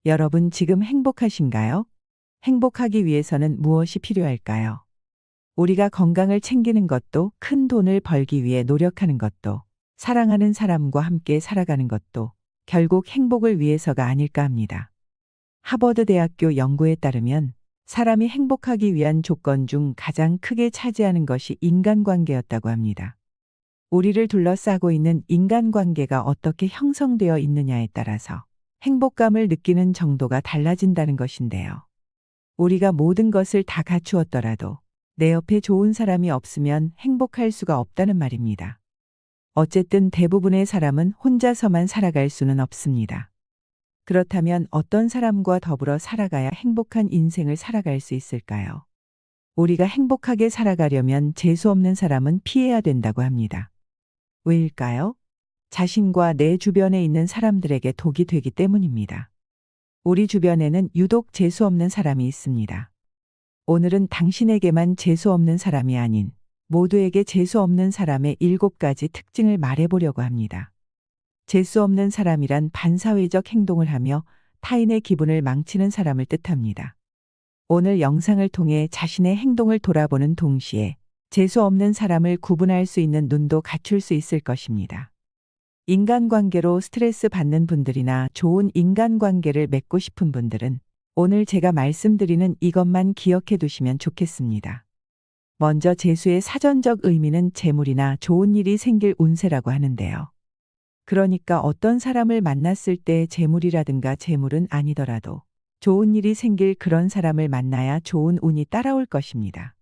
여러분 지금 행복하신가요? 행복하기 위해서는 무엇이 필요할까요? 우리가 건강을 챙기는 것도, 큰 돈을 벌기 위해 노력하는 것도, 사랑하는 사람과 함께 살아가는 것도 결국 행복을 위해서가 아닐까 합니다. 하버드 대학교 연구에 따르면 사람이 행복하기 위한 조건 중 가장 크게 차지하는 것이 인간관계였다고 합니다. 우리를 둘러싸고 있는 인간관계가 어떻게 형성되어 있느냐에 따라서 행복감을 느끼는 정도가 달라진다는 것인데요. 우리가 모든 것을 다 갖추었더라도 내 옆에 좋은 사람이 없으면 행복할 수가 없다는 말입니다. 어쨌든 대부분의 사람은 혼자서만 살아갈 수는 없습니다. 그렇다면 어떤 사람과 더불어 살아가야 행복한 인생을 살아갈 수 있을까요? 우리가 행복하게 살아가려면 재수없는 사람은 피해야 된다고 합니다. 왜일까요? 자신과 내 주변에 있는 사람들에게 독이 되기 때문입니다. 우리 주변에는 유독 재수없는 사람이 있습니다. 오늘은 당신에게만 재수없는 사람이 아닌 모두에게 재수없는 사람의 7가지 특징을 말해보려고 합니다. 재수없는 사람이란 반사회적 행동을 하며 타인의 기분을 망치는 사람을 뜻합니다. 오늘 영상을 통해 자신의 행동을 돌아보는 동시에 재수없는 사람을 구분할 수 있는 눈도 갖출 수 있을 것입니다. 인간관계로 스트레스 받는 분들이나 좋은 인간관계를 맺고 싶은 분들은 오늘 제가 말씀드리는 이것만 기억해 두시면 좋겠습니다. 먼저 재수의 사전적 의미는 재물이나 좋은 일이 생길 운세라고 하는데요. 그러니까 어떤 사람을 만났을 때 재물이라든가 재물은 아니더라도 좋은 일이 생길 그런 사람을 만나야 좋은 운이 따라올 것입니다.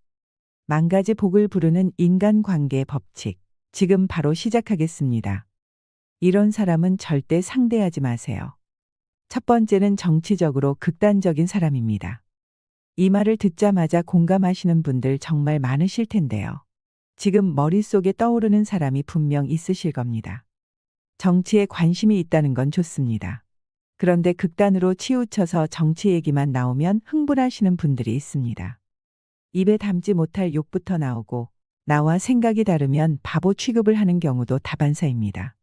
10,000가지 복을 부르는 인간관계의 법칙, 지금 바로 시작하겠습니다. 이런 사람은 절대 상대하지 마세요. 첫 번째는 정치적으로 극단적인 사람입니다. 이 말을 듣자마자 공감하시는 분들 정말 많으실 텐데요. 지금 머릿속에 떠오르는 사람이 분명 있으실 겁니다. 정치에 관심이 있다는 건 좋습니다. 그런데 극단으로 치우쳐서 정치 얘기만 나오면 흥분하시는 분들이 있습니다. 입에 담지 못할 욕부터 나오고 나와 생각이 다르면 바보 취급을 하는 경우도 다반사입니다.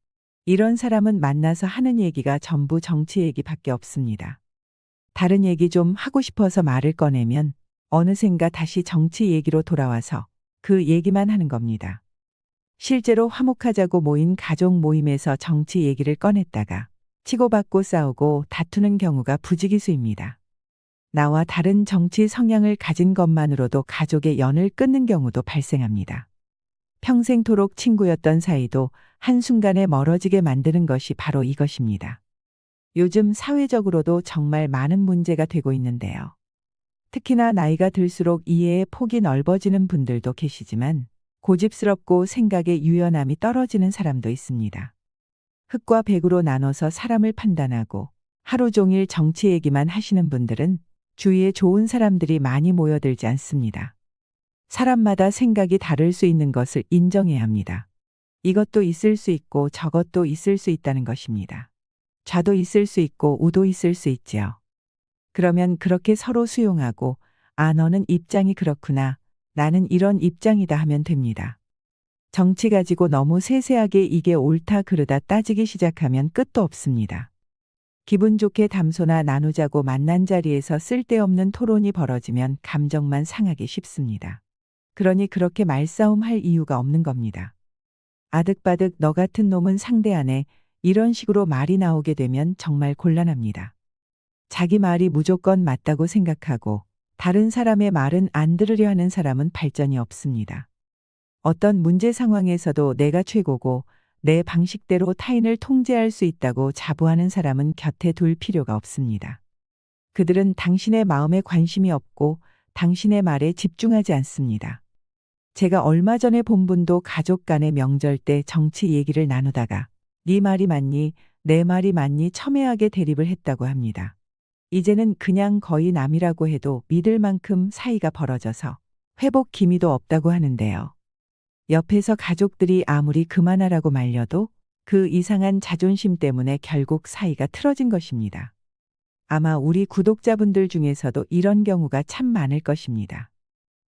이런 사람은 만나서 하는 얘기가 전부 정치 얘기밖에 없습니다. 다른 얘기 좀 하고 싶어서 말을 꺼내면 어느샌가 다시 정치 얘기로 돌아와서 그 얘기만 하는 겁니다. 실제로 화목하자고 모인 가족 모임에서 정치 얘기를 꺼냈다가 치고받고 싸우고 다투는 경우가 부지기수입니다. 나와 다른 정치 성향을 가진 것만으로도 가족의 연을 끊는 경우도 발생합니다. 평생토록 친구였던 사이도 한순간에 멀어지게 만드는 것이 바로 이것입니다. 요즘 사회적으로도 정말 많은 문제가 되고 있는데요. 특히나 나이가 들수록 이해의 폭이 넓어지는 분들도 계시지만 고집스럽고 생각의 유연함이 떨어지는 사람도 있습니다. 흑과 백으로 나눠서 사람을 판단하고 하루 종일 정치 얘기만 하시는 분들은 주위에 좋은 사람들이 많이 모여들지 않습니다. 사람마다 생각이 다를 수 있는 것을 인정해야 합니다. 이것도 있을 수 있고 저것도 있을 수 있다는 것입니다. 좌도 있을 수 있고 우도 있을 수 있지요. 그러면 그렇게 서로 수용하고 너는 입장이 그렇구나. 나는 이런 입장이다 하면 됩니다. 정치 가지고 너무 세세하게 이게 옳다 그르다 따지기 시작하면 끝도 없습니다. 기분 좋게 담소나 나누자고 만난 자리에서 쓸데없는 토론이 벌어지면 감정만 상하기 쉽습니다. 그러니 그렇게 말싸움할 이유가 없는 겁니다. 아득바득 너 같은 놈은 상대 안 해. 이런 식으로 말이 나오게 되면 정말 곤란합니다. 자기 말이 무조건 맞다고 생각하고 다른 사람의 말은 안 들으려 하는 사람은 발전이 없습니다. 어떤 문제 상황에서도 내가 최고고 내 방식대로 타인을 통제할 수 있다고 자부하는 사람은 곁에 둘 필요가 없습니다. 그들은 당신의 마음에 관심이 없고 당신의 말에 집중하지 않습니다. 제가 얼마 전에 본 분도 가족 간의 명절 때 정치 얘기를 나누다가 네 말이 맞니? 내 말이 맞니? 첨예하게 대립을 했다고 합니다. 이제는 그냥 거의 남이라고 해도 믿을 만큼 사이가 벌어져서 회복 기미도 없다고 하는데요. 옆에서 가족들이 아무리 그만하라고 말려도 그 이상한 자존심 때문에 결국 사이가 틀어진 것입니다. 아마 우리 구독자분들 중에서도 이런 경우가 참 많을 것입니다.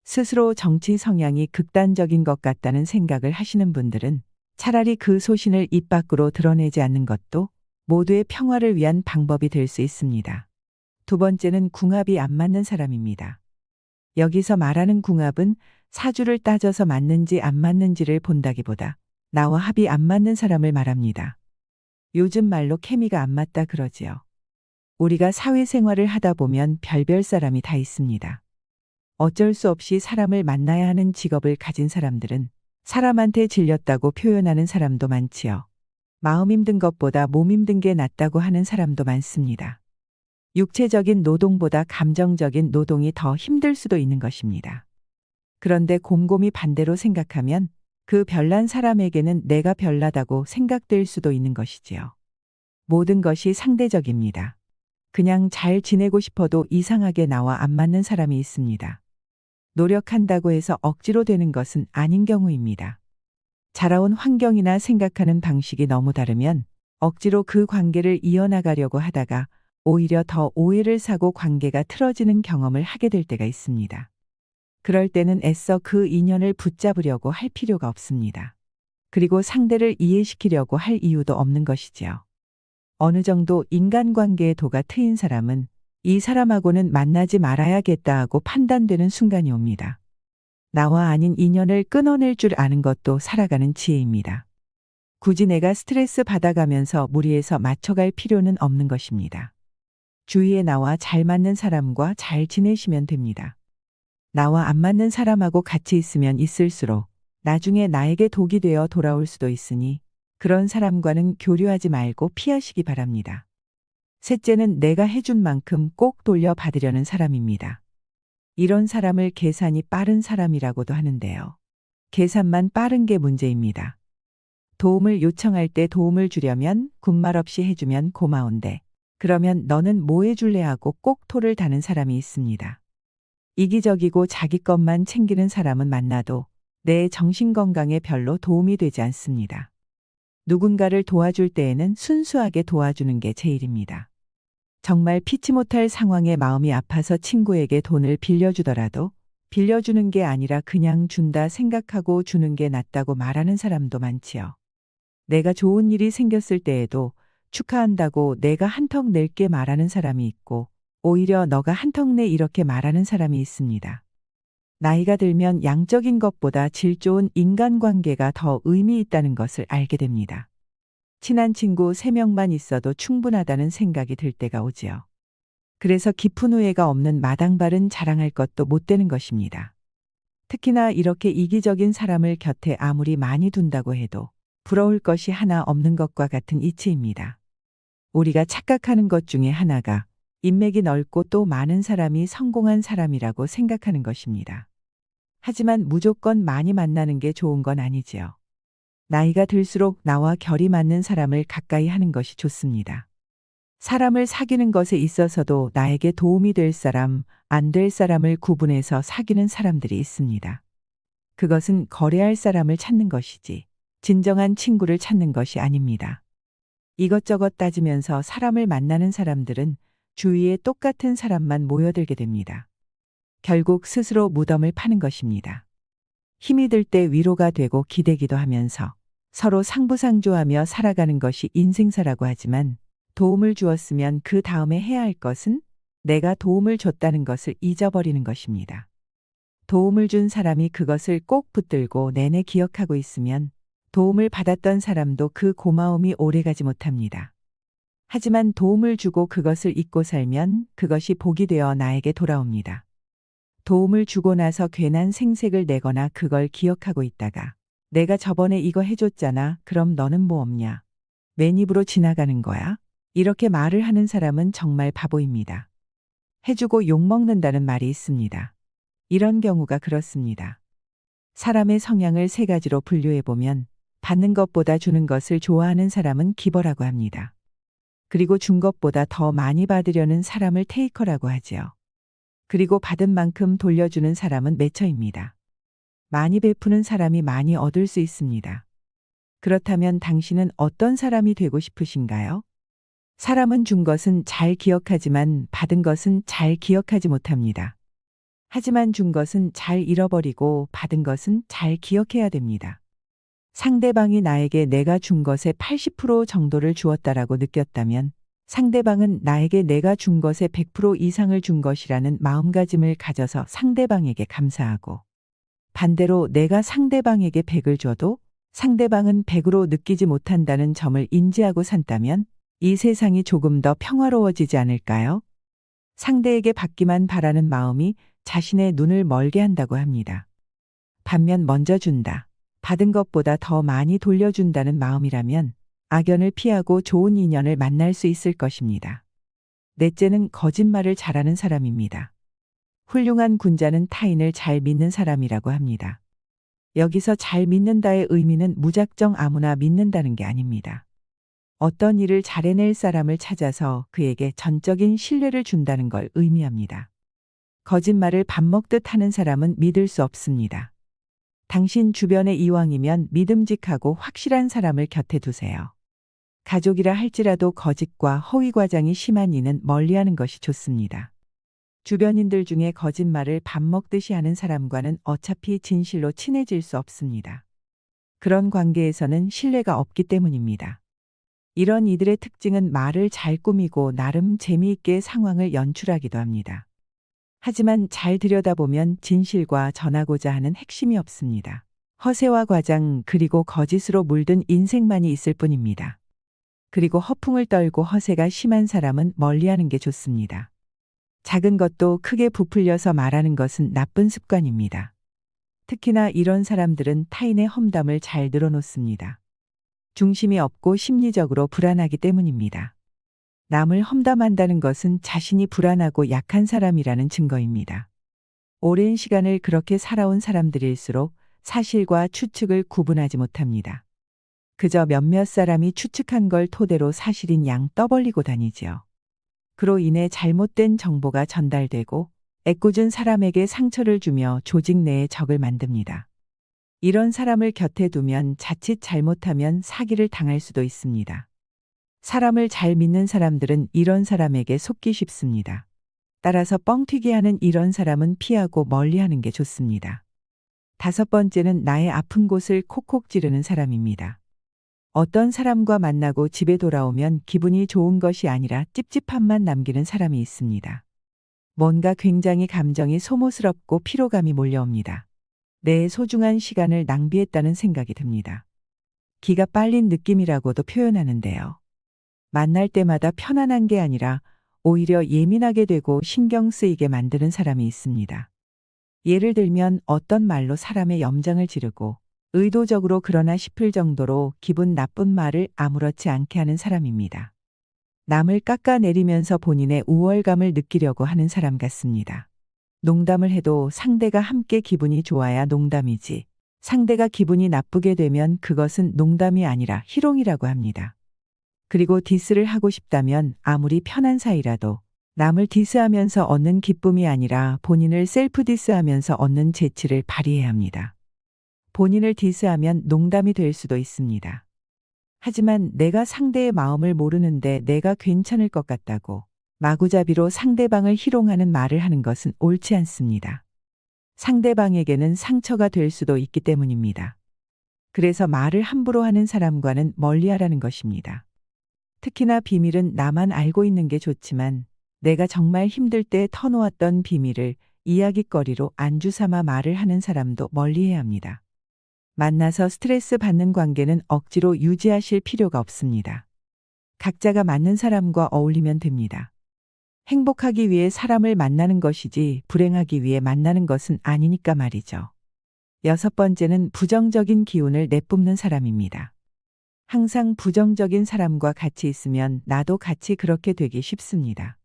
스스로 정치 성향이 극단적인 것 같다는 생각을 하시는 분들은 차라리 그 소신을 입 밖으로 드러내지 않는 것도 모두의 평화를 위한 방법이 될 수 있습니다. 두 번째는 궁합이 안 맞는 사람입니다. 여기서 말하는 궁합은 사주를 따져서 맞는지 안 맞는지를 본다기보다 나와 합이 안 맞는 사람을 말합니다. 요즘 말로 케미가 안 맞다 그러지요. 우리가 사회생활을 하다 보면 별별 사람이 다 있습니다. 어쩔 수 없이 사람을 만나야 하는 직업을 가진 사람들은 사람한테 질렸다고 표현하는 사람도 많지요. 마음 힘든 것보다 몸 힘든 게 낫다고 하는 사람도 많습니다. 육체적인 노동보다 감정적인 노동이 더 힘들 수도 있는 것입니다. 그런데 곰곰이 반대로 생각하면 그 별난 사람에게는 내가 별나다고 생각될 수도 있는 것이지요. 모든 것이 상대적입니다. 그냥 잘 지내고 싶어도 이상하게 나와 안 맞는 사람이 있습니다. 노력한다고 해서 억지로 되는 것은 아닌 경우입니다. 자라온 환경이나 생각하는 방식이 너무 다르면 억지로 그 관계를 이어나가려고 하다가 오히려 더 오해를 사고 관계가 틀어지는 경험을 하게 될 때가 있습니다. 그럴 때는 애써 그 인연을 붙잡으려고 할 필요가 없습니다. 그리고 상대를 이해시키려고 할 이유도 없는 것이지요. 어느 정도 인간관계의 도가 트인 사람은 이 사람하고는 만나지 말아야겠다 하고 판단되는 순간이 옵니다. 나와 아닌 인연을 끊어낼 줄 아는 것도 살아가는 지혜입니다. 굳이 내가 스트레스 받아가면서 무리해서 맞춰갈 필요는 없는 것입니다. 주위에 나와 잘 맞는 사람과 잘 지내시면 됩니다. 나와 안 맞는 사람하고 같이 있으면 있을수록 나중에 나에게 독이 되어 돌아올 수도 있으니 그런 사람과는 교류하지 말고 피하시기 바랍니다. 셋째는 내가 해준 만큼 꼭 돌려받으려는 사람입니다. 이런 사람을 계산이 빠른 사람이라고도 하는데요. 계산만 빠른 게 문제입니다. 도움을 요청할 때 도움을 주려면 군말 없이 해주면 고마운데 그러면 너는 뭐 해줄래 하고 꼭 토를 다는 사람이 있습니다. 이기적이고 자기 것만 챙기는 사람은 만나도 내 정신건강에 별로 도움이 되지 않습니다. 누군가를 도와줄 때에는 순수하게 도와주는 게 제일입니다. 정말 피치 못할 상황에 마음이 아파서 친구에게 돈을 빌려주더라도 빌려주는 게 아니라 그냥 준다 생각하고 주는 게 낫다고 말하는 사람도 많지요. 내가 좋은 일이 생겼을 때에도 축하한다고 내가 한턱 낼게 말하는 사람이 있고 오히려 너가 한턱 내 이렇게 말하는 사람이 있습니다. 나이가 들면 양적인 것보다 질 좋은 인간관계가 더 의미 있다는 것을 알게 됩니다. 친한 친구 3명만 있어도 충분하다는 생각이 들 때가 오지요. 그래서 깊은 후회가 없는 마당발은 자랑할 것도 못 되는 것입니다. 특히나 이렇게 이기적인 사람을 곁에 아무리 많이 둔다고 해도 부러울 것이 하나 없는 것과 같은 이치입니다. 우리가 착각하는 것 중에 하나가 인맥이 넓고 또 많은 사람이 성공한 사람이라고 생각하는 것입니다. 하지만 무조건 많이 만나는 게 좋은 건 아니지요. 나이가 들수록 나와 결이 맞는 사람을 가까이 하는 것이 좋습니다. 사람을 사귀는 것에 있어서도 나에게 도움이 될 사람, 안 될 사람을 구분해서 사귀는 사람들이 있습니다. 그것은 거래할 사람을 찾는 것이지 진정한 친구를 찾는 것이 아닙니다. 이것저것 따지면서 사람을 만나는 사람들은 주위에 똑같은 사람만 모여들게 됩니다. 결국 스스로 무덤을 파는 것입니다. 힘이 들 때 위로가 되고 기대기도 하면서 서로 상부상조하며 살아가는 것이 인생사라고 하지만 도움을 주었으면 그 다음에 해야 할 것은 내가 도움을 줬다는 것을 잊어버리는 것입니다. 도움을 준 사람이 그것을 꼭 붙들고 내내 기억하고 있으면 도움을 받았던 사람도 그 고마움이 오래가지 못합니다. 하지만 도움을 주고 그것을 잊고 살면 그것이 복이 되어 나에게 돌아옵니다. 도움을 주고 나서 괜한 생색을 내거나 그걸 기억하고 있다가 내가 저번에 이거 해줬잖아. 그럼 너는 뭐 없냐? 맨 입으로 지나가는 거야? 이렇게 말을 하는 사람은 정말 바보입니다. 해주고 욕먹는다는 말이 있습니다. 이런 경우가 그렇습니다. 사람의 성향을 3가지로 분류해보면 받는 것보다 주는 것을 좋아하는 사람은 기버라고 합니다. 그리고 준 것보다 더 많이 받으려는 사람을 테이커라고 하지요. 그리고 받은 만큼 돌려주는 사람은 매처입니다. 많이 베푸는 사람이 많이 얻을 수 있습니다. 그렇다면 당신은 어떤 사람이 되고 싶으신가요? 사람은 준 것은 잘 기억하지만 받은 것은 잘 기억하지 못합니다. 하지만 준 것은 잘 잃어버리고 받은 것은 잘 기억해야 됩니다. 상대방이 나에게 내가 준 것의 80% 정도를 주었다라고 느꼈다면 상대방은 나에게 내가 준 것의 100% 이상을 준 것이라는 마음가짐을 가져서 상대방에게 감사하고, 반대로 내가 상대방에게 100을 줘도 상대방은 100으로 느끼지 못한다는 점을 인지하고 산다면 이 세상이 조금 더 평화로워지지 않을까요? 상대에게 받기만 바라는 마음이 자신의 눈을 멀게 한다고 합니다. 반면 먼저 준다, 받은 것보다 더 많이 돌려준다는 마음이라면 악연을 피하고 좋은 인연을 만날 수 있을 것입니다. 넷째는 거짓말을 잘하는 사람입니다. 훌륭한 군자는 타인을 잘 믿는 사람이라고 합니다. 여기서 잘 믿는다의 의미는 무작정 아무나 믿는다는 게 아닙니다. 어떤 일을 잘해낼 사람을 찾아서 그에게 전적인 신뢰를 준다는 걸 의미합니다. 거짓말을 밥 먹듯 하는 사람은 믿을 수 없습니다. 당신 주변에 이왕이면 믿음직하고 확실한 사람을 곁에 두세요. 가족이라 할지라도 거짓과 허위 과장이 심한 이는 멀리하는 것이 좋습니다. 주변인들 중에 거짓말을 밥 먹듯이 하는 사람과는 어차피 진실로 친해질 수 없습니다. 그런 관계에서는 신뢰가 없기 때문입니다. 이런 이들의 특징은 말을 잘 꾸미고 나름 재미있게 상황을 연출하기도 합니다. 하지만 잘 들여다보면 진실과 전하고자 하는 핵심이 없습니다. 허세와 과장 그리고 거짓으로 물든 인생만이 있을 뿐입니다. 그리고 허풍을 떨고 허세가 심한 사람은 멀리하는 게 좋습니다. 작은 것도 크게 부풀려서 말하는 것은 나쁜 습관입니다. 특히나 이런 사람들은 타인의 험담을 잘 늘어놓습니다. 중심이 없고 심리적으로 불안하기 때문입니다. 남을 험담한다는 것은 자신이 불안하고 약한 사람이라는 증거입니다. 오랜 시간을 그렇게 살아온 사람들일수록 사실과 추측을 구분하지 못합니다. 그저 몇몇 사람이 추측한 걸 토대로 사실인 양 떠벌리고 다니지요. 그로 인해 잘못된 정보가 전달되고 애꿎은 사람에게 상처를 주며 조직 내에 적을 만듭니다. 이런 사람을 곁에 두면 자칫 잘못하면 사기를 당할 수도 있습니다. 사람을 잘 믿는 사람들은 이런 사람에게 속기 쉽습니다. 따라서 뻥튀기 하는 이런 사람은 피하고 멀리하는 게 좋습니다. 다섯 번째는 나의 아픈 곳을 콕콕 찌르는 사람입니다. 어떤 사람과 만나고 집에 돌아오면 기분이 좋은 것이 아니라 찝찝함만 남기는 사람이 있습니다. 뭔가 굉장히 감정이 소모스럽고 피로감이 몰려옵니다. 내 소중한 시간을 낭비했다는 생각이 듭니다. 기가 빨린 느낌이라고도 표현하는데요. 만날 때마다 편안한 게 아니라 오히려 예민하게 되고 신경 쓰이게 만드는 사람이 있습니다. 예를 들면 어떤 말로 사람의 염장을 지르고 의도적으로 그러나 싶을 정도로 기분 나쁜 말을 아무렇지 않게 하는 사람입니다. 남을 깎아내리면서 본인의 우월감을 느끼려고 하는 사람 같습니다. 농담을 해도 상대가 함께 기분이 좋아야 농담이지, 상대가 기분이 나쁘게 되면 그것은 농담이 아니라 희롱이라고 합니다. 그리고 디스를 하고 싶다면 아무리 편한 사이라도 남을 디스하면서 얻는 기쁨이 아니라 본인을 셀프 디스하면서 얻는 재치를 발휘해야 합니다. 본인을 디스하면 농담이 될 수도 있습니다. 하지만 내가 상대의 마음을 모르는데 내가 괜찮을 것 같다고 마구잡이로 상대방을 희롱하는 말을 하는 것은 옳지 않습니다. 상대방에게는 상처가 될 수도 있기 때문입니다. 그래서 말을 함부로 하는 사람과는 멀리하라는 것입니다. 특히나 비밀은 나만 알고 있는 게 좋지만 내가 정말 힘들 때 터놓았던 비밀을 이야깃거리로 안주 삼아 말을 하는 사람도 멀리해야 합니다. 만나서 스트레스 받는 관계는 억지로 유지하실 필요가 없습니다. 각자가 맞는 사람과 어울리면 됩니다. 행복하기 위해 사람을 만나는 것이지 불행하기 위해 만나는 것은 아니니까 말이죠. 여섯 번째는 부정적인 기운을 내뿜는 사람입니다. 항상 부정적인 사람과 같이 있으면 나도 같이 그렇게 되기 쉽습니다.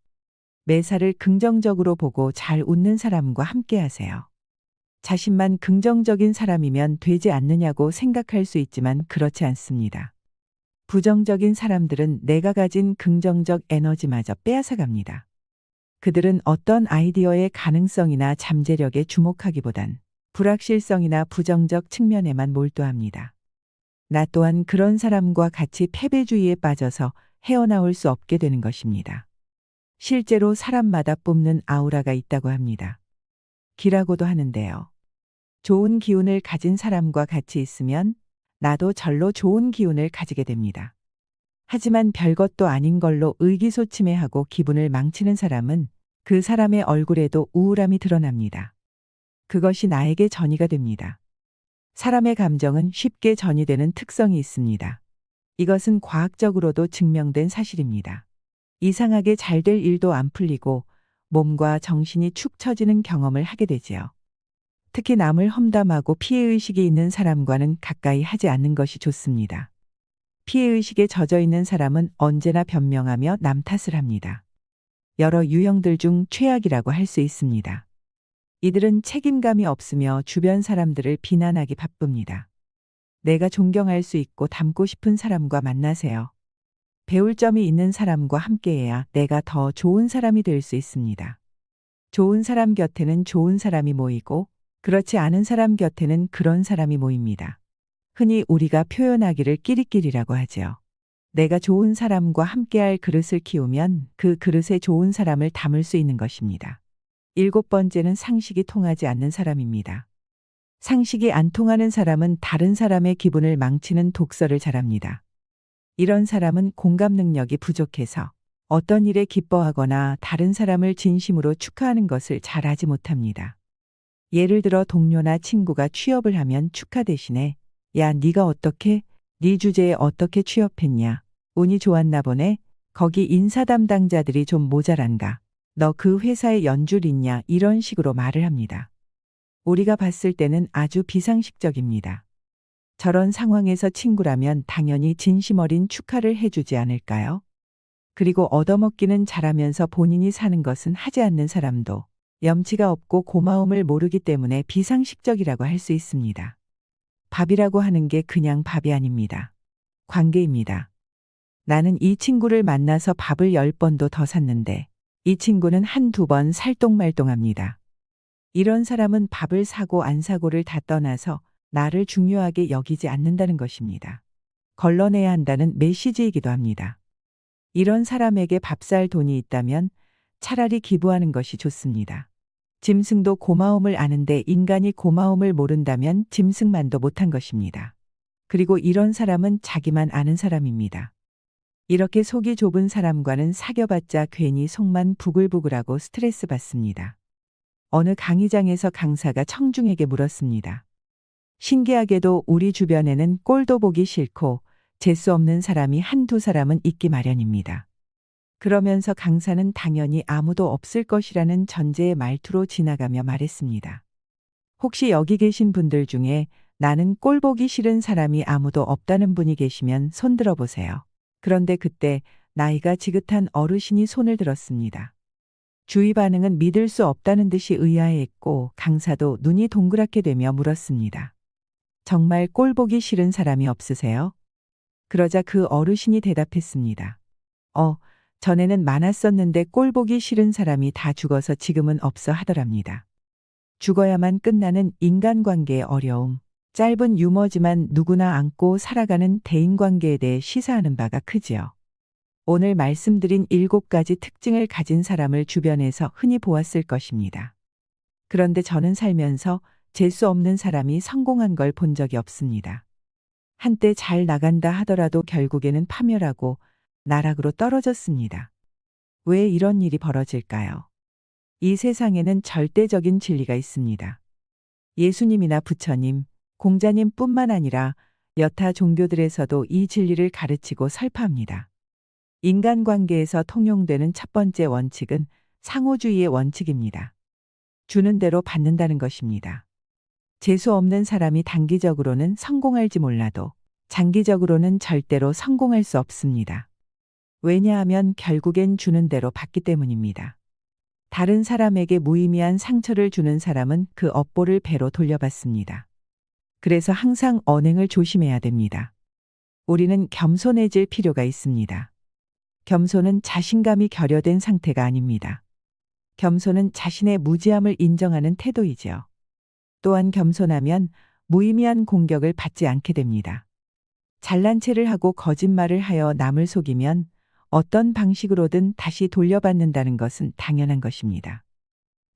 매사를 긍정적으로 보고 잘 웃는 사람과 함께 하세요. 자신만 긍정적인 사람이면 되지 않느냐고 생각할 수 있지만 그렇지 않습니다. 부정적인 사람들은 내가 가진 긍정적 에너지마저 빼앗아갑니다. 그들은 어떤 아이디어의 가능성이나 잠재력에 주목하기보단 불확실성이나 부정적 측면에만 몰두합니다. 나 또한 그런 사람과 같이 패배주의에 빠져서 헤어나올 수 없게 되는 것입니다. 실제로 사람마다 뿜는 아우라가 있다고 합니다. 기라고도 하는데요. 좋은 기운을 가진 사람과 같이 있으면 나도 절로 좋은 기운을 가지게 됩니다. 하지만 별것도 아닌 걸로 의기소침해하고 기분을 망치는 사람은 그 사람의 얼굴에도 우울함이 드러납니다. 그것이 나에게 전이가 됩니다. 사람의 감정은 쉽게 전이되는 특성이 있습니다. 이것은 과학적으로도 증명된 사실입니다. 이상하게 잘 될 일도 안 풀리고 몸과 정신이 축 처지는 경험을 하게 되지요. 특히 남을 험담하고 피해의식이 있는 사람과는 가까이 하지 않는 것이 좋습니다. 피해의식에 젖어 있는 사람은 언제나 변명하며 남 탓을 합니다. 여러 유형들 중 최악이라고 할 수 있습니다. 이들은 책임감이 없으며 주변 사람들을 비난하기 바쁩니다. 내가 존경할 수 있고 닮고 싶은 사람과 만나세요. 배울 점이 있는 사람과 함께해야 내가 더 좋은 사람이 될 수 있습니다. 좋은 사람 곁에는 좋은 사람이 모이고 그렇지 않은 사람 곁에는 그런 사람이 모입니다. 흔히 우리가 표현하기를 끼리끼리라고 하지요. 내가 좋은 사람과 함께할 그릇을 키우면 그 그릇에 좋은 사람을 담을 수 있는 것입니다. 7번째는 상식이 통하지 않는 사람입니다. 상식이 안 통하는 사람은 다른 사람의 기분을 망치는 독설을 잘합니다. 이런 사람은 공감 능력이 부족해서 어떤 일에 기뻐하거나 다른 사람을 진심으로 축하하는 것을 잘하지 못합니다. 예를 들어 동료나 친구가 취업을 하면 축하 대신에 야, 네가 어떻게? 네 주제에 어떻게 취업했냐? 운이 좋았나 보네? 거기 인사 담당자들이 좀 모자란가? 너 그 회사에 연줄 있냐? 이런 식으로 말을 합니다. 우리가 봤을 때는 아주 비상식적입니다. 저런 상황에서 친구라면 당연히 진심 어린 축하를 해주지 않을까요? 그리고 얻어먹기는 잘하면서 본인이 사는 것은 하지 않는 사람도 염치가 없고 고마움을 모르기 때문에 비상식적이라고 할 수 있습니다. 밥이라고 하는 게 그냥 밥이 아닙니다. 관계입니다. 나는 이 친구를 만나서 밥을 10번도 더 샀는데 이 친구는 한두 번 살똥말똥합니다. 이런 사람은 밥을 사고 안 사고를 다 떠나서 나를 중요하게 여기지 않는다는 것입니다. 걸러내야 한다는 메시지이기도 합니다. 이런 사람에게 밥 살 돈이 있다면 차라리 기부하는 것이 좋습니다. 짐승도 고마움을 아는데 인간이 고마움을 모른다면 짐승만도 못한 것입니다. 그리고 이런 사람은 자기만 아는 사람입니다. 이렇게 속이 좁은 사람과는 사귀어봤자 괜히 속만 부글부글하고 스트레스 받습니다. 어느 강의장에서 강사가 청중에게 물었습니다. 신기하게도 우리 주변에는 꼴도 보기 싫고 재수 없는 사람이 한두 사람은 있기 마련입니다. 그러면서 강사는 당연히 아무도 없을 것이라는 전제의 말투로 지나가며 말했습니다. 혹시 여기 계신 분들 중에 나는 꼴 보기 싫은 사람이 아무도 없다는 분이 계시면 손 들어보세요. 그런데 그때 나이가 지긋한 어르신이 손을 들었습니다. 주위 반응은 믿을 수 없다는 듯이 의아해했고 강사도 눈이 동그랗게 되며 물었습니다. 정말 꼴 보기 싫은 사람이 없으세요? 그러자 그 어르신이 대답했습니다. 전에는 많았었는데 꼴 보기 싫은 사람이 다 죽어서 지금은 없어 하더랍니다. 죽어야만 끝나는 인간관계의 어려움, 짧은 유머지만 누구나 안고 살아가는 대인관계에 대해 시사하는 바가 크지요. 오늘 말씀드린 7가지 특징을 가진 사람을 주변에서 흔히 보았을 것입니다. 그런데 저는 살면서 재수 없는 사람이 성공한 걸 본 적이 없습니다. 한때 잘 나간다 하더라도 결국에는 파멸하고 나락으로 떨어졌습니다. 왜 이런 일이 벌어질까요? 이 세상에는 절대적인 진리가 있습니다. 예수님이나 부처님, 공자님 뿐만 아니라 여타 종교들에서도 이 진리를 가르치고 설파합니다. 인간관계에서 통용되는 첫 번째 원칙은 상호주의의 원칙입니다. 주는 대로 받는다는 것입니다. 재수 없는 사람이 단기적으로는 성공할지 몰라도 장기적으로는 절대로 성공할 수 없습니다. 왜냐하면 결국엔 주는 대로 받기 때문입니다. 다른 사람에게 무의미한 상처를 주는 사람은 그 업보를 배로 돌려받습니다. 그래서 항상 언행을 조심해야 됩니다. 우리는 겸손해질 필요가 있습니다. 겸손은 자신감이 결여된 상태가 아닙니다. 겸손은 자신의 무지함을 인정하는 태도이지요. 또한 겸손하면 무의미한 공격을 받지 않게 됩니다. 잘난 체를 하고 거짓말을 하여 남을 속이면 어떤 방식으로든 다시 돌려받는다는 것은 당연한 것입니다.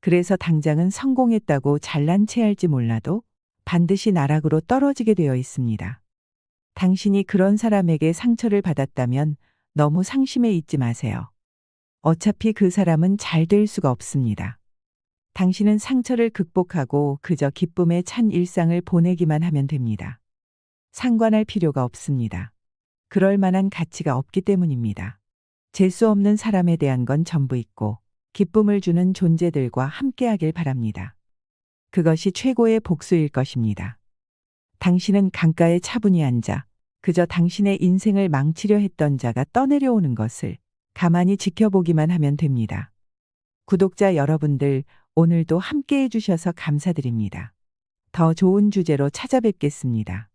그래서 당장은 성공했다고 잘난 체할지 몰라도 반드시 나락으로 떨어지게 되어 있습니다. 당신이 그런 사람에게 상처를 받았다면 너무 상심해 있지 마세요. 어차피 그 사람은 잘 될 수가 없습니다. 당신은 상처를 극복하고 그저 기쁨에 찬 일상을 보내기만 하면 됩니다. 상관할 필요가 없습니다. 그럴 만한 가치가 없기 때문입니다. 재수 없는 사람에 대한 건 전부 있고 기쁨을 주는 존재들과 함께하길 바랍니다. 그것이 최고의 복수일 것입니다. 당신은 강가에 차분히 앉아 그저 당신의 인생을 망치려 했던 자가 떠내려오는 것을 가만히 지켜보기만 하면 됩니다. 구독자 여러분들, 오늘도 함께 해주셔서 감사드립니다. 더 좋은 주제로 찾아뵙겠습니다.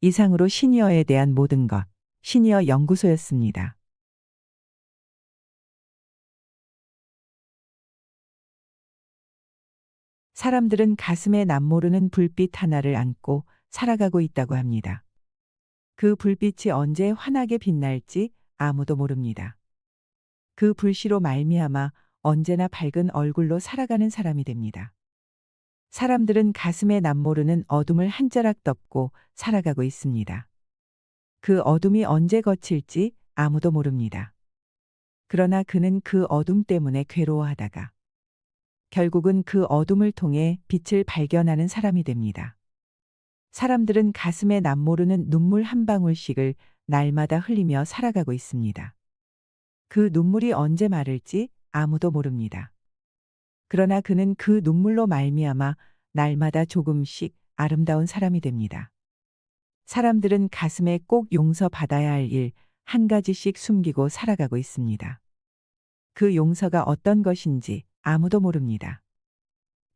이상으로 시니어에 대한 모든 것, 시니어 연구소였습니다. 사람들은 가슴에 남모르는 불빛 하나를 안고 살아가고 있다고 합니다. 그 불빛이 언제 환하게 빛날지 아무도 모릅니다. 그 불씨로 말미암아 언제나 밝은 얼굴로 살아가는 사람이 됩니다. 사람들은 가슴에 남모르는 어둠을 한 자락 덮고 살아가고 있습니다. 그 어둠이 언제 거칠지 아무도 모릅니다. 그러나 그는 그 어둠 때문에 괴로워하다가 결국은 그 어둠을 통해 빛을 발견하는 사람이 됩니다. 사람들은 가슴에 남모르는 눈물 한 방울씩을 날마다 흘리며 살아가고 있습니다. 그 눈물이 언제 마를지 아무도 모릅니다. 그러나 그는 그 눈물로 말미암아 날마다 조금씩 아름다운 사람이 됩니다. 사람들은 가슴에 꼭 용서받아야 할 일 한 가지씩 숨기고 살아가고 있습니다. 그 용서가 어떤 것인지 아무도 모릅니다.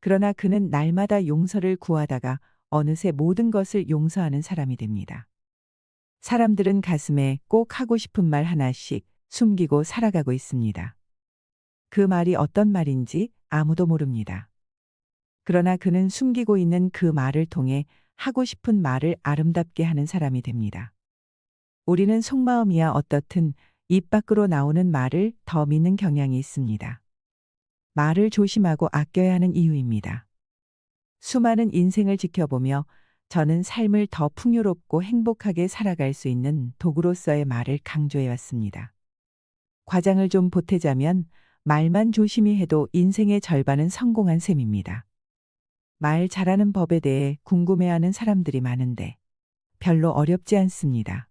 그러나 그는 날마다 용서를 구하다가 어느새 모든 것을 용서하는 사람이 됩니다. 사람들은 가슴에 꼭 하고 싶은 말 하나씩 숨기고 살아가고 있습니다. 그 말이 어떤 말인지 아무도 모릅니다. 그러나 그는 숨기고 있는 그 말을 통해 하고 싶은 말을 아름답게 하는 사람이 됩니다. 우리는 속마음이야 어떻든 입 밖으로 나오는 말을 더 믿는 경향이 있습니다. 말을 조심하고 아껴야 하는 이유입니다. 수많은 인생을 지켜보며 저는 삶을 더 풍요롭고 행복하게 살아갈 수 있는 도구로서의 말을 강조해 왔습니다. 과장을 좀 보태자면 말만 조심히 해도 인생의 절반은 성공한 셈입니다. 말 잘하는 법에 대해 궁금해하는 사람들이 많은데 별로 어렵지 않습니다.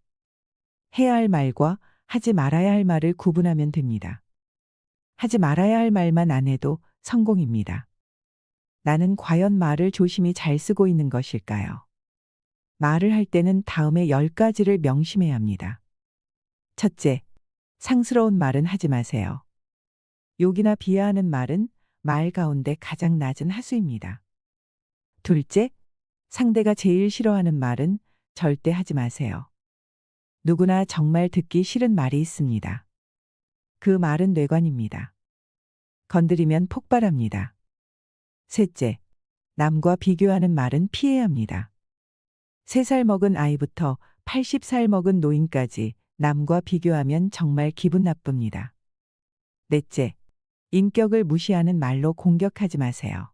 해야 할 말과 하지 말아야 할 말을 구분하면 됩니다. 하지 말아야 할 말만 안 해도 성공입니다. 나는 과연 말을 조심히 잘 쓰고 있는 것일까요? 말을 할 때는 다음에 10가지를 명심해야 합니다. 첫째, 상스러운 말은 하지 마세요. 욕이나 비하하는 말은 말 가운데 가장 낮은 하수입니다. 둘째, 상대가 제일 싫어하는 말은 절대 하지 마세요. 누구나 정말 듣기 싫은 말이 있습니다. 그 말은 뇌관입니다. 건드리면 폭발합니다. 셋째, 남과 비교하는 말은 피해야 합니다. 3살 먹은 아이부터 80살 먹은 노인까지 남과 비교하면 정말 기분 나쁩니다. 넷째, 인격을 무시하는 말로 공격하지 마세요.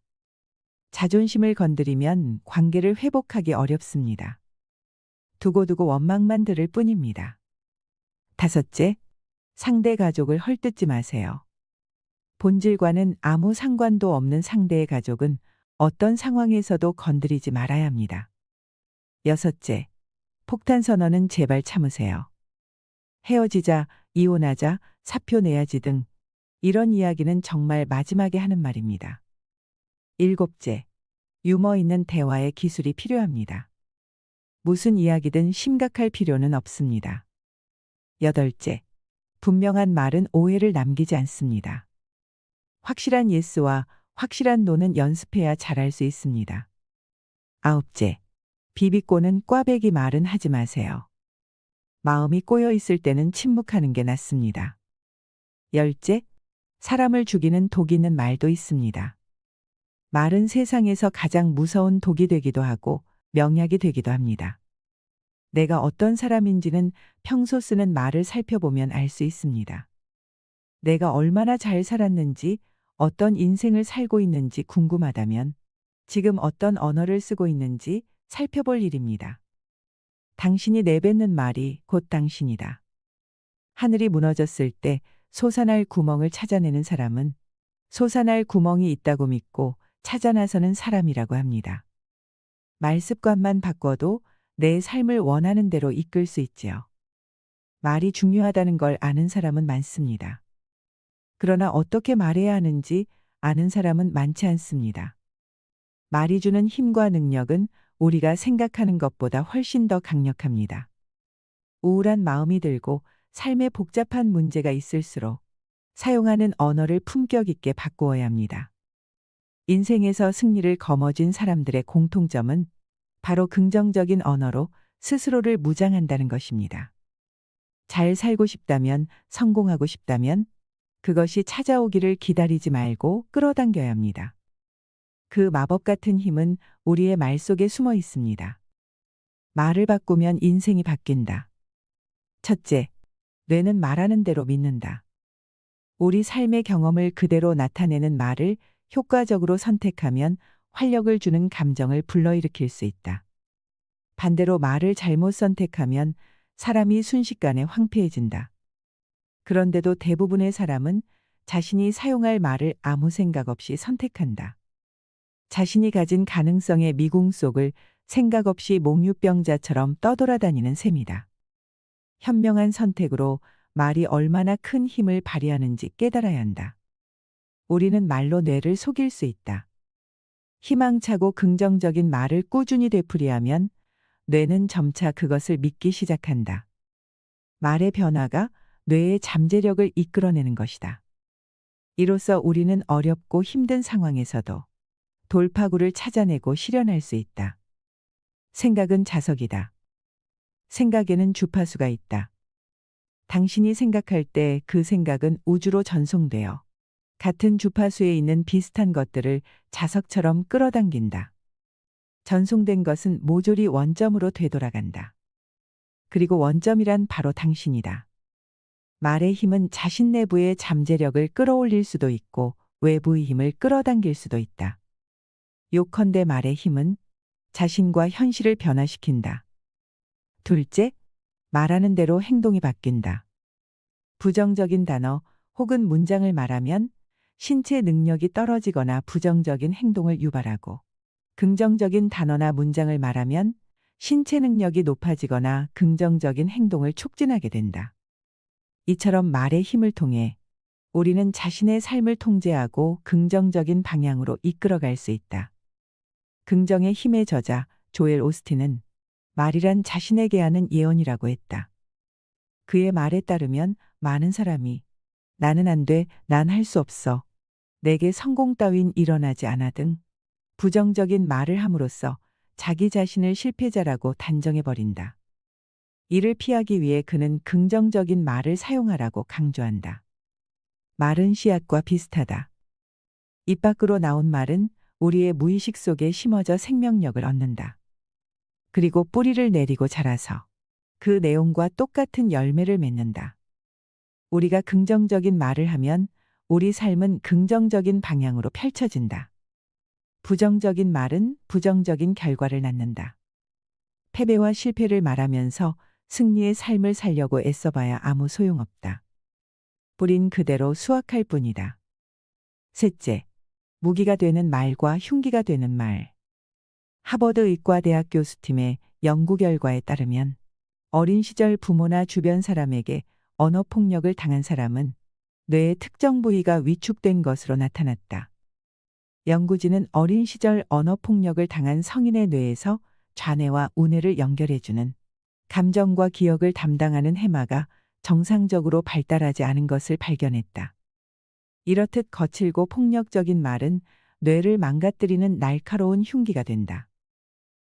자존심을 건드리면 관계를 회복하기 어렵습니다. 두고두고 원망만 들을 뿐입니다. 다섯째, 상대 가족을 헐뜯지 마세요. 본질과는 아무 상관도 없는 상대의 가족은 어떤 상황에서도 건드리지 말아야 합니다. 여섯째, 폭탄 선언은 제발 참으세요. 헤어지자, 이혼하자, 사표 내야지 등 이런 이야기는 정말 마지막에 하는 말입니다. 일곱째, 유머 있는 대화의 기술이 필요합니다. 무슨 이야기든 심각할 필요는 없습니다. 여덟째, 분명한 말은 오해를 남기지 않습니다. 확실한 예스와 확실한 노는 연습해야 잘할 수 있습니다. 아홉째, 비비꼬는 꽈배기 말은 하지 마세요. 마음이 꼬여 있을 때는 침묵하는 게 낫습니다. 열째, 사람을 죽이는 독 있는 말도 있습니다. 말은 세상에서 가장 무서운 독이 되기도 하고 명약이 되기도 합니다. 내가 어떤 사람인지는 평소 쓰는 말을 살펴보면 알 수 있습니다. 내가 얼마나 잘 살았는지, 어떤 인생을 살고 있는지 궁금하다면 지금 어떤 언어를 쓰고 있는지 살펴볼 일입니다. 당신이 내뱉는 말이 곧 당신이다. 하늘이 무너졌을 때 솟아날 구멍을 찾아내는 사람은 솟아날 구멍이 있다고 믿고 찾아 나서는 사람이라고 합니다. 말 습관만 바꿔도 내 삶을 원하는 대로 이끌 수 있지요. 말이 중요하다는 걸 아는 사람은 많습니다. 그러나 어떻게 말해야 하는지 아는 사람은 많지 않습니다. 말이 주는 힘과 능력은 우리가 생각하는 것보다 훨씬 더 강력합니다. 우울한 마음이 들고 삶에 복잡한 문제가 있을수록 사용하는 언어를 품격 있게 바꾸어야 합니다. 인생에서 승리를 거머쥔 사람들의 공통점은 바로 긍정적인 언어로 스스로를 무장한다는 것입니다. 잘 살고 싶다면, 성공하고 싶다면 그것이 찾아오기를 기다리지 말고 끌어당겨야 합니다. 그 마법 같은 힘은 우리의 말 속에 숨어 있습니다. 말을 바꾸면 인생이 바뀐다. 첫째, 뇌는 말하는 대로 믿는다. 우리 삶의 경험을 그대로 나타내는 말을 효과적으로 선택하면 활력을 주는 감정을 불러일으킬 수 있다. 반대로 말을 잘못 선택하면 사람이 순식간에 황폐해진다. 그런데도 대부분의 사람은 자신이 사용할 말을 아무 생각 없이 선택한다. 자신이 가진 가능성의 미궁 속을 생각 없이 몽유병자처럼 떠돌아다니는 셈이다. 현명한 선택으로 말이 얼마나 큰 힘을 발휘하는지 깨달아야 한다. 우리는 말로 뇌를 속일 수 있다. 희망차고 긍정적인 말을 꾸준히 되풀이하면 뇌는 점차 그것을 믿기 시작한다. 말의 변화가 뇌의 잠재력을 이끌어내는 것이다. 이로써 우리는 어렵고 힘든 상황에서도 돌파구를 찾아내고 실현할 수 있다. 생각은 자석이다. 생각에는 주파수가 있다. 당신이 생각할 때 그 생각은 우주로 전송되어 같은 주파수에 있는 비슷한 것들을 자석처럼 끌어당긴다. 전송된 것은 모조리 원점으로 되돌아간다. 그리고 원점이란 바로 당신이다. 말의 힘은 자신 내부의 잠재력을 끌어올릴 수도 있고 외부의 힘을 끌어당길 수도 있다. 요컨대 말의 힘은 자신과 현실을 변화시킨다. 둘째, 말하는 대로 행동이 바뀐다. 부정적인 단어 혹은 문장을 말하면 신체 능력이 떨어지거나 부정적인 행동을 유발하고, 긍정적인 단어나 문장을 말하면 신체 능력이 높아지거나 긍정적인 행동을 촉진하게 된다. 이처럼 말의 힘을 통해 우리는 자신의 삶을 통제하고 긍정적인 방향으로 이끌어갈 수 있다. 긍정의 힘의 저자 조엘 오스틴은 말이란 자신에게 하는 예언이라고 했다. 그의 말에 따르면 많은 사람이 나는 안 돼, 난 할 수 없어, 내게 성공 따윈 일어나지 않아 등 부정적인 말을 함으로써 자기 자신을 실패자라고 단정해버린다. 이를 피하기 위해 그는 긍정적인 말을 사용하라고 강조한다. 말은 씨앗과 비슷하다. 입 밖으로 나온 말은 우리의 무의식 속에 심어져 생명력을 얻는다. 그리고 뿌리를 내리고 자라서 그 내용과 똑같은 열매를 맺는다. 우리가 긍정적인 말을 하면 우리 삶은 긍정적인 방향으로 펼쳐진다. 부정적인 말은 부정적인 결과를 낳는다. 패배와 실패를 말하면서 승리의 삶을 살려고 애써봐야 아무 소용없다. 뿌린 그대로 수확할 뿐이다. 셋째, 무기가 되는 말과 흉기가 되는 말. 하버드 의과대학 교수팀의 연구 결과에 따르면 어린 시절 부모나 주변 사람에게 언어폭력을 당한 사람은 뇌의 특정 부위가 위축된 것으로 나타났다. 연구진은 어린 시절 언어폭력을 당한 성인의 뇌에서 좌뇌와 우뇌를 연결해주는 감정과 기억을 담당하는 해마가 정상적으로 발달하지 않은 것을 발견했다. 이렇듯 거칠고 폭력적인 말은 뇌를 망가뜨리는 날카로운 흉기가 된다.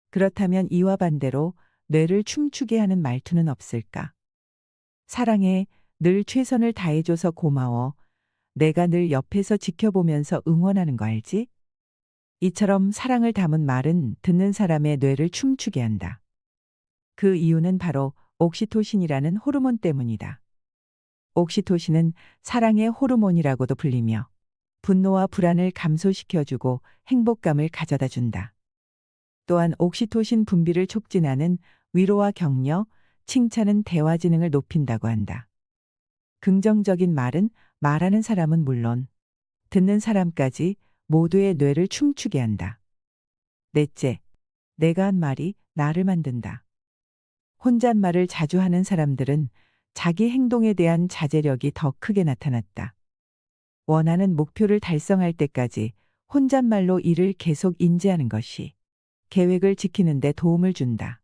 그렇다면 이와 반대로 뇌를 춤추게 하는 말투는 없을까? 사랑해, 늘 최선을 다해줘서 고마워, 내가 늘 옆에서 지켜보면서 응원하는 거 알지? 이처럼 사랑을 담은 말은 듣는 사람의 뇌를 춤추게 한다. 그 이유는 바로 옥시토신이라는 호르몬 때문이다. 옥시토신은 사랑의 호르몬이라고도 불리며 분노와 불안을 감소시켜주고 행복감을 가져다 준다. 또한 옥시토신 분비를 촉진하는 위로와 격려, 칭찬은 대화 지능을 높인다고 한다. 긍정적인 말은 말하는 사람은 물론 듣는 사람까지 모두의 뇌를 춤추게 한다. 넷째, 내가 한 말이 나를 만든다. 혼잣말을 자주 하는 사람들은 자기 행동에 대한 자제력이 더 크게 나타났다. 원하는 목표를 달성할 때까지 혼잣말로 이를 계속 인지하는 것이 계획을 지키는 데 도움을 준다.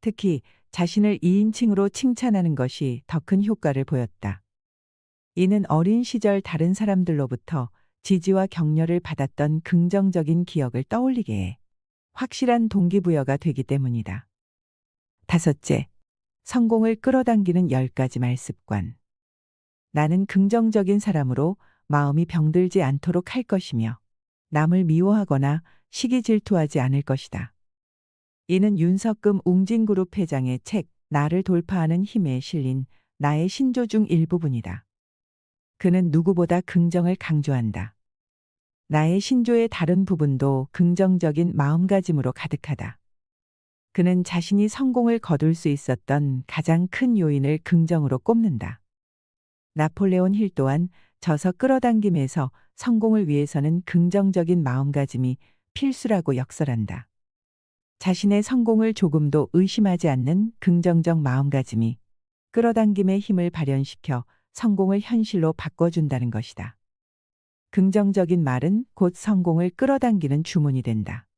특히 자신을 2인칭으로 칭찬하는 것이 더 큰 효과를 보였다. 이는 어린 시절 다른 사람들로부터 지지와 격려를 받았던 긍정적인 기억을 떠올리게 해 확실한 동기부여가 되기 때문이다. 다섯째, 성공을 끌어당기는 10가지 말습관. 나는 긍정적인 사람으로 마음이 병들지 않도록 할 것이며 남을 미워하거나 시기 질투하지 않을 것이다. 이는 윤석금 웅진그룹 회장의 책 나를 돌파하는 힘에 실린 나의 신조 중 일부분이다. 그는 누구보다 긍정을 강조한다. 나의 신조의 다른 부분도 긍정적인 마음가짐으로 가득하다. 그는 자신이 성공을 거둘 수 있었던 가장 큰 요인을 긍정으로 꼽는다. 나폴레온 힐 또한 저서 끌어당김에서 성공을 위해서는 긍정적인 마음가짐이 필수라고 역설한다. 자신의 성공을 조금도 의심하지 않는 긍정적 마음가짐이 끌어당김의 힘을 발현시켜 성공을 현실로 바꿔준다는 것이다. 긍정적인 말은 곧 성공을 끌어당기는 주문이 된다.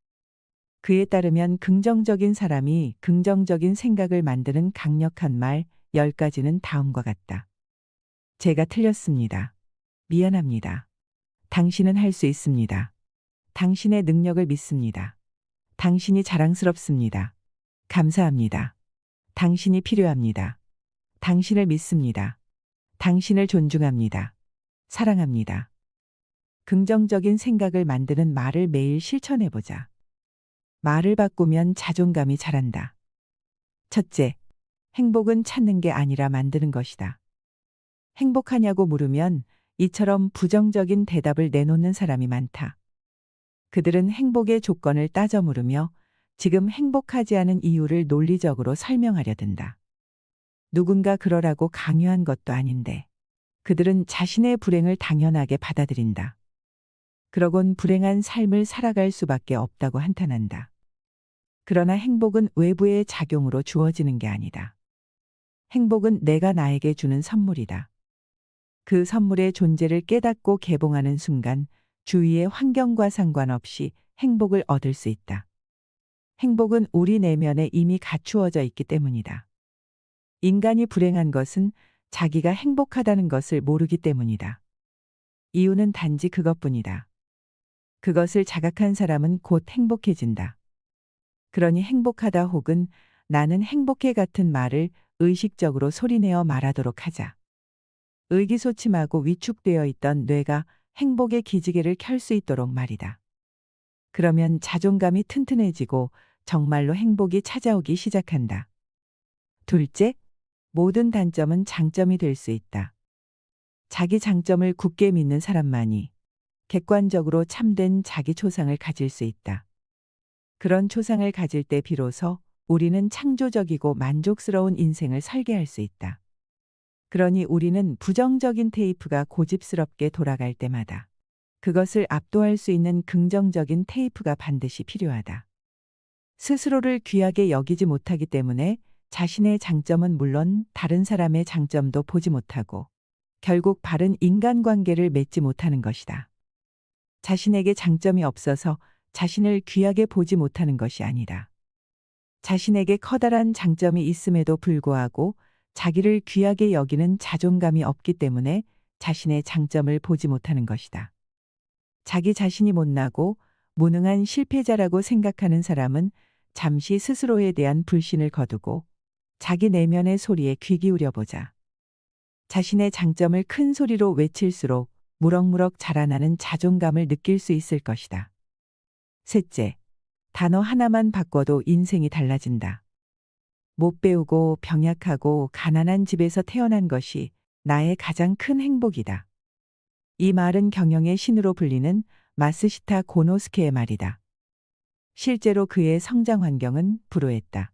그에 따르면 긍정적인 사람이 긍정적인 생각을 만드는 강력한 말 10가지는 다음과 같다. 제가 틀렸습니다. 미안합니다. 당신은 할 수 있습니다. 당신의 능력을 믿습니다. 당신이 자랑스럽습니다. 감사합니다. 당신이 필요합니다. 당신을 믿습니다. 당신을 존중합니다. 사랑합니다. 긍정적인 생각을 만드는 말을 매일 실천해보자. 말을 바꾸면 자존감이 자란다. 첫째, 행복은 찾는 게 아니라 만드는 것이다. 행복하냐고 물으면 이처럼 부정적인 대답을 내놓는 사람이 많다. 그들은 행복의 조건을 따져 물으며 지금 행복하지 않은 이유를 논리적으로 설명하려 든다. 누군가 그러라고 강요한 것도 아닌데 그들은 자신의 불행을 당연하게 받아들인다. 그러곤 불행한 삶을 살아갈 수밖에 없다고 한탄한다. 그러나 행복은 외부의 작용으로 주어지는 게 아니다. 행복은 내가 나에게 주는 선물이다. 그 선물의 존재를 깨닫고 개봉하는 순간 주위의 환경과 상관없이 행복을 얻을 수 있다. 행복은 우리 내면에 이미 갖추어져 있기 때문이다. 인간이 불행한 것은 자기가 행복하다는 것을 모르기 때문이다. 이유는 단지 그것뿐이다. 그것을 자각한 사람은 곧 행복해진다. 그러니 행복하다 혹은 나는 행복해 같은 말을 의식적으로 소리내어 말하도록 하자. 의기소침하고 위축되어 있던 뇌가 행복의 기지개를 켤 수 있도록 말이다. 그러면 자존감이 튼튼해지고 정말로 행복이 찾아오기 시작한다. 둘째, 모든 단점은 장점이 될 수 있다. 자기 장점을 굳게 믿는 사람만이 객관적으로 참된 자기 초상을 가질 수 있다. 그런 초상을 가질 때 비로소 우리는 창조적이고 만족스러운 인생을 설계할 수 있다. 그러니 우리는 부정적인 테이프가 고집스럽게 돌아갈 때마다 그것을 압도할 수 있는 긍정적인 테이프가 반드시 필요하다. 스스로를 귀하게 여기지 못하기 때문에 자신의 장점은 물론 다른 사람의 장점도 보지 못하고 결국 바른 인간관계를 맺지 못하는 것이다. 자신에게 장점이 없어서 자신을 귀하게 보지 못하는 것이 아니다. 자신에게 커다란 장점이 있음에도 불구하고 자기를 귀하게 여기는 자존감이 없기 때문에 자신의 장점을 보지 못하는 것이다. 자기 자신이 못나고 무능한 실패자라고 생각하는 사람은 잠시 스스로에 대한 불신을 거두고 자기 내면의 소리에 귀 기울여 보자. 자신의 장점을 큰 소리로 외칠수록 무럭무럭 자라나는 자존감을 느낄 수 있을 것이다. 셋째, 단어 하나만 바꿔도 인생이 달라진다. 못 배우고 병약하고 가난한 집에서 태어난 것이 나의 가장 큰 행복이다. 이 말은 경영의 신으로 불리는 마스시타 고노스케의 말이다. 실제로 그의 성장 환경은 불우했다.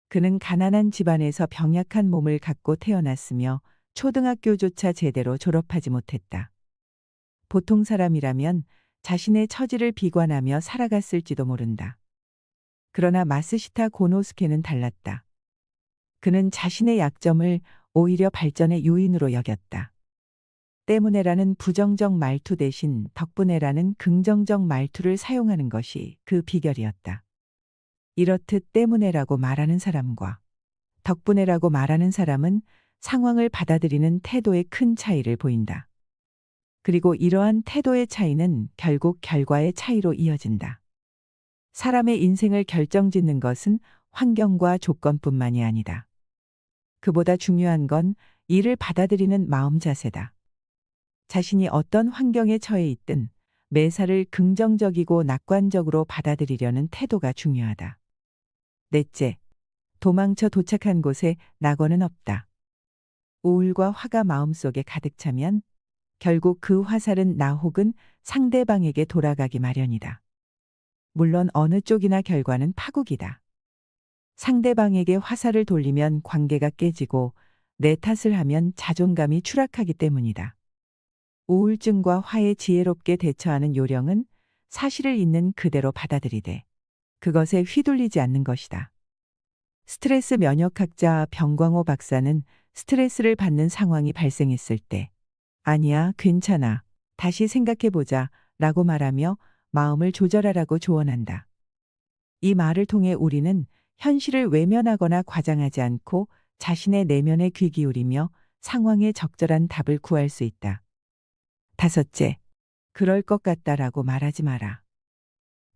그는 가난한 집안에서 병약한 몸을 갖고 태어났으며 초등학교조차 제대로 졸업하지 못했다. 보통 사람이라면 자신의 처지를 비관하며 살아갔을지도 모른다. 그러나 마스시타 고노스케는 달랐다. 그는 자신의 약점을 오히려 발전의 요인으로 여겼다. 때문에라는 부정적 말투 대신 덕분에라는 긍정적 말투를 사용하는 것이 그 비결이었다. 이렇듯 때문에라고 말하는 사람과 덕분에라고 말하는 사람은 상황을 받아들이는 태도에 큰 차이를 보인다. 그리고 이러한 태도의 차이는 결국 결과의 차이로 이어진다. 사람의 인생을 결정짓는 것은 환경과 조건뿐만이 아니다. 그보다 중요한 건 이를 받아들이는 마음 자세다. 자신이 어떤 환경에 처해 있든 매사를 긍정적이고 낙관적으로 받아들이려는 태도가 중요하다. 넷째, 도망쳐 도착한 곳에 낙원은 없다. 우울과 화가 마음속에 가득 차면 결국 그 화살은 나 혹은 상대방에게 돌아가기 마련이다. 물론 어느 쪽이나 결과는 파국이다. 상대방에게 화살을 돌리면 관계가 깨지고 내 탓을 하면 자존감이 추락하기 때문이다. 우울증과 화에 지혜롭게 대처하는 요령은 사실을 있는 그대로 받아들이되 그것에 휘둘리지 않는 것이다. 스트레스 면역학자 병광호 박사는 스트레스를 받는 상황이 발생했을 때 아니야, 괜찮아. 다시 생각해보자 라고 말하며 마음을 조절하라고 조언한다. 이 말을 통해 우리는 현실을 외면하거나 과장하지 않고 자신의 내면에 귀 기울이며 상황에 적절한 답을 구할 수 있다. 다섯째, 그럴 것 같다라고 말하지 마라.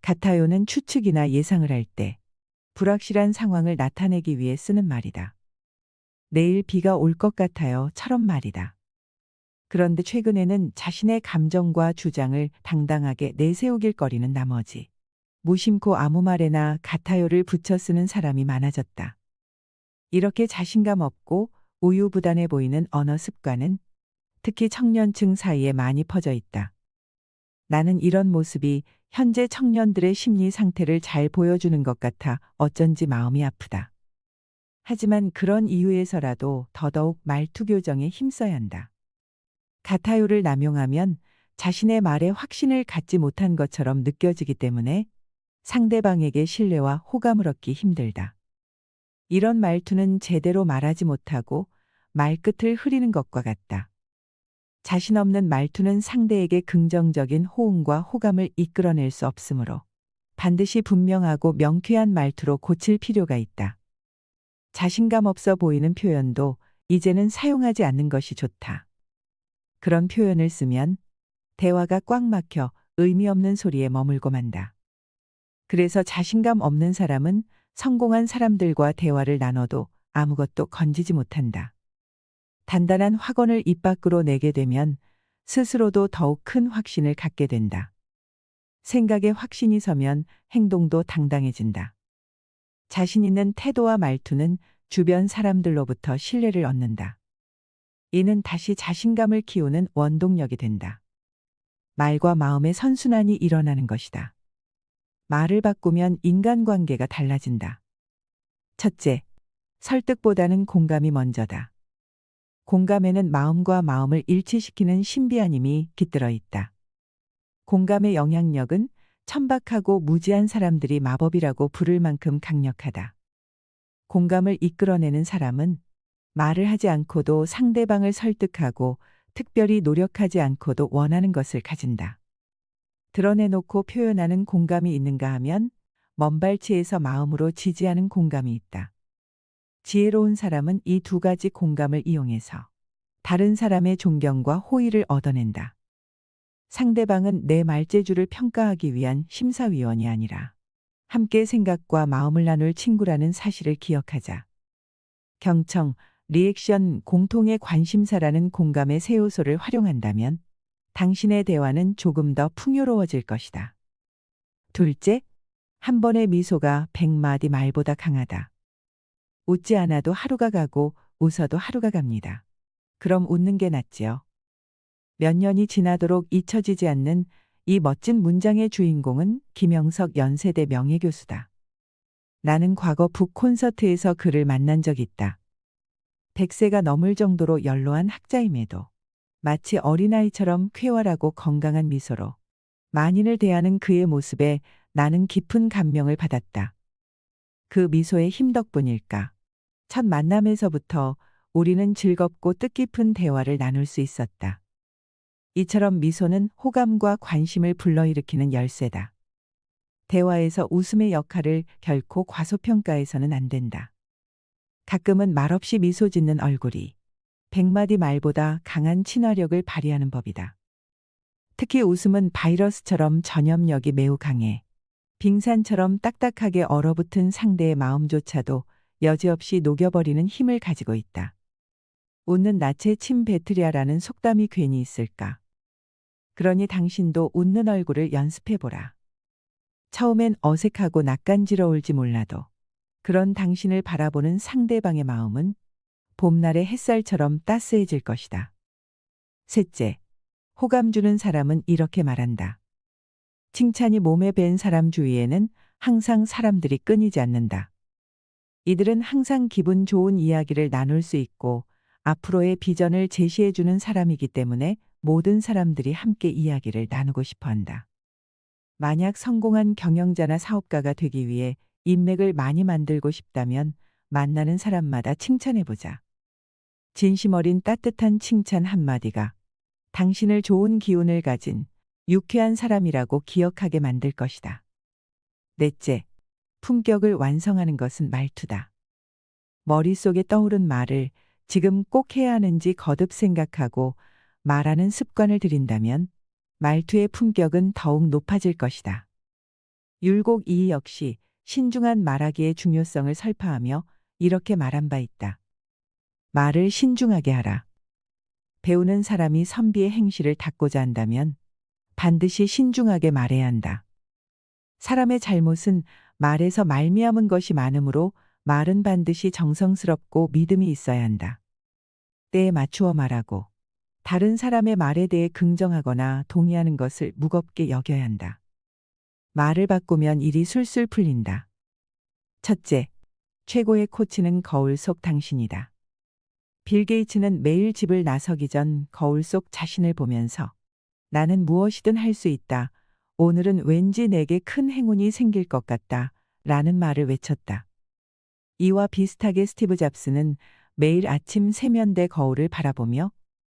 같아요는 추측이나 예상을 할 때 불확실한 상황을 나타내기 위해 쓰는 말이다. 내일 비가 올 것 같아요처럼 말이다. 그런데 최근에는 자신의 감정과 주장을 당당하게 내세우길 거리는 나머지 무심코 아무 말에나 같아요를 붙여 쓰는 사람이 많아졌다. 이렇게 자신감 없고 우유부단해 보이는 언어 습관은 특히 청년층 사이에 많이 퍼져 있다. 나는 이런 모습이 현재 청년들의 심리 상태를 잘 보여주는 것 같아 어쩐지 마음이 아프다. 하지만 그런 이유에서라도 더더욱 말투 교정에 힘써야 한다. 같아요를 남용하면 자신의 말에 확신을 갖지 못한 것처럼 느껴지기 때문에 상대방에게 신뢰와 호감을 얻기 힘들다. 이런 말투는 제대로 말하지 못하고 말끝을 흐리는 것과 같다. 자신 없는 말투는 상대에게 긍정적인 호응과 호감을 이끌어낼 수 없으므로 반드시 분명하고 명쾌한 말투로 고칠 필요가 있다. 자신감 없어 보이는 표현도 이제는 사용하지 않는 것이 좋다. 그런 표현을 쓰면 대화가 꽉 막혀 의미 없는 소리에 머물고 만다. 그래서 자신감 없는 사람은 성공한 사람들과 대화를 나눠도 아무것도 건지지 못한다. 단단한 확언을 입 밖으로 내게 되면 스스로도 더욱 큰 확신을 갖게 된다. 생각에 확신이 서면 행동도 당당해진다. 자신 있는 태도와 말투는 주변 사람들로부터 신뢰를 얻는다. 이는 다시 자신감을 키우는 원동력이 된다. 말과 마음의 선순환이 일어나는 것이다. 말을 바꾸면 인간관계가 달라진다. 첫째, 설득보다는 공감이 먼저다. 공감에는 마음과 마음을 일치시키는 신비한 힘이 깃들어 있다. 공감의 영향력은 천박하고 무지한 사람들이 마법이라고 부를 만큼 강력하다. 공감을 이끌어내는 사람은 말을 하지 않고도 상대방을 설득하고 특별히 노력하지 않고도 원하는 것을 가진다. 드러내놓고 표현하는 공감이 있는가 하면 먼발치에서 마음으로 지지하는 공감이 있다. 지혜로운 사람은 이 두 가지 공감을 이용해서 다른 사람의 존경과 호의를 얻어낸다. 상대방은 내 말재주를 평가하기 위한 심사위원이 아니라 함께 생각과 마음을 나눌 친구라는 사실을 기억하자. 경청, 리액션, 공통의 관심사라는 공감의 세 요소를 활용한다면 당신의 대화는 조금 더 풍요로워질 것이다. 둘째, 한 번의 미소가 100마디 말보다 강하다. 웃지 않아도 하루가 가고 웃어도 하루가 갑니다. 그럼 웃는 게 낫지요. 몇 년이 지나도록 잊혀지지 않는 이 멋진 문장의 주인공은 김영석 연세대 명예교수다. 나는 과거 북 콘서트에서 그를 만난 적 있다. 100세가 넘을 정도로 연로한 학자임에도 마치 어린아이처럼 쾌활하고 건강한 미소로 만인을 대하는 그의 모습에 나는 깊은 감명을 받았다. 그 미소의 힘 덕분일까? 첫 만남에서부터 우리는 즐겁고 뜻깊은 대화를 나눌 수 있었다. 이처럼 미소는 호감과 관심을 불러일으키는 열쇠다. 대화에서 웃음의 역할을 결코 과소평가해서는 안 된다. 가끔은 말없이 미소 짓는 얼굴이 100마디 말보다 강한 친화력을 발휘하는 법이다. 특히 웃음은 바이러스처럼 전염력이 매우 강해 빙산처럼 딱딱하게 얼어붙은 상대의 마음조차도 여지없이 녹여버리는 힘을 가지고 있다. 웃는 낯에 침 뱉으랴라는 속담이 괜히 있을까? 그러니 당신도 웃는 얼굴을 연습해보라. 처음엔 어색하고 낯간지러울지 몰라도 그런 당신을 바라보는 상대방의 마음은 봄날의 햇살처럼 따스해질 것이다. 셋째, 호감 주는 사람은 이렇게 말한다. 칭찬이 몸에 밴 사람 주위에는 항상 사람들이 끊이지 않는다. 이들은 항상 기분 좋은 이야기를 나눌 수 있고 앞으로의 비전을 제시해주는 사람이기 때문에 모든 사람들이 함께 이야기를 나누고 싶어 한다. 만약 성공한 경영자나 사업가가 되기 위해 인맥을 많이 만들고 싶다면 만나는 사람마다 칭찬해보자. 진심 어린 따뜻한 칭찬 한마디가 당신을 좋은 기운을 가진 유쾌한 사람이라고 기억하게 만들 것이다. 넷째, 품격을 완성하는 것은 말투다. 머릿속에 떠오른 말을 지금 꼭 해야 하는지 거듭 생각하고 말하는 습관을 들인다면 말투의 품격은 더욱 높아질 것이다. 율곡 이 역시 신중한 말하기의 중요성을 설파하며 이렇게 말한 바 있다. 말을 신중하게 하라. 배우는 사람이 선비의 행실을 닦고자 한다면 반드시 신중하게 말해야 한다. 사람의 잘못은 말에서 말미암은 것이 많으므로 말은 반드시 정성스럽고 믿음이 있어야 한다. 때에 맞추어 말하고 다른 사람의 말에 대해 긍정하거나 동의하는 것을 무겁게 여겨야 한다. 말을 바꾸면 일이 술술 풀린다. 첫째, 최고의 코치는 거울 속 당신이다. 빌 게이츠는 매일 집을 나서기 전 거울 속 자신을 보면서 나는 무엇이든 할 수 있다. 오늘은 왠지 내게 큰 행운이 생길 것 같다. 라는 말을 외쳤다. 이와 비슷하게 스티브 잡스는 매일 아침 세면대 거울을 바라보며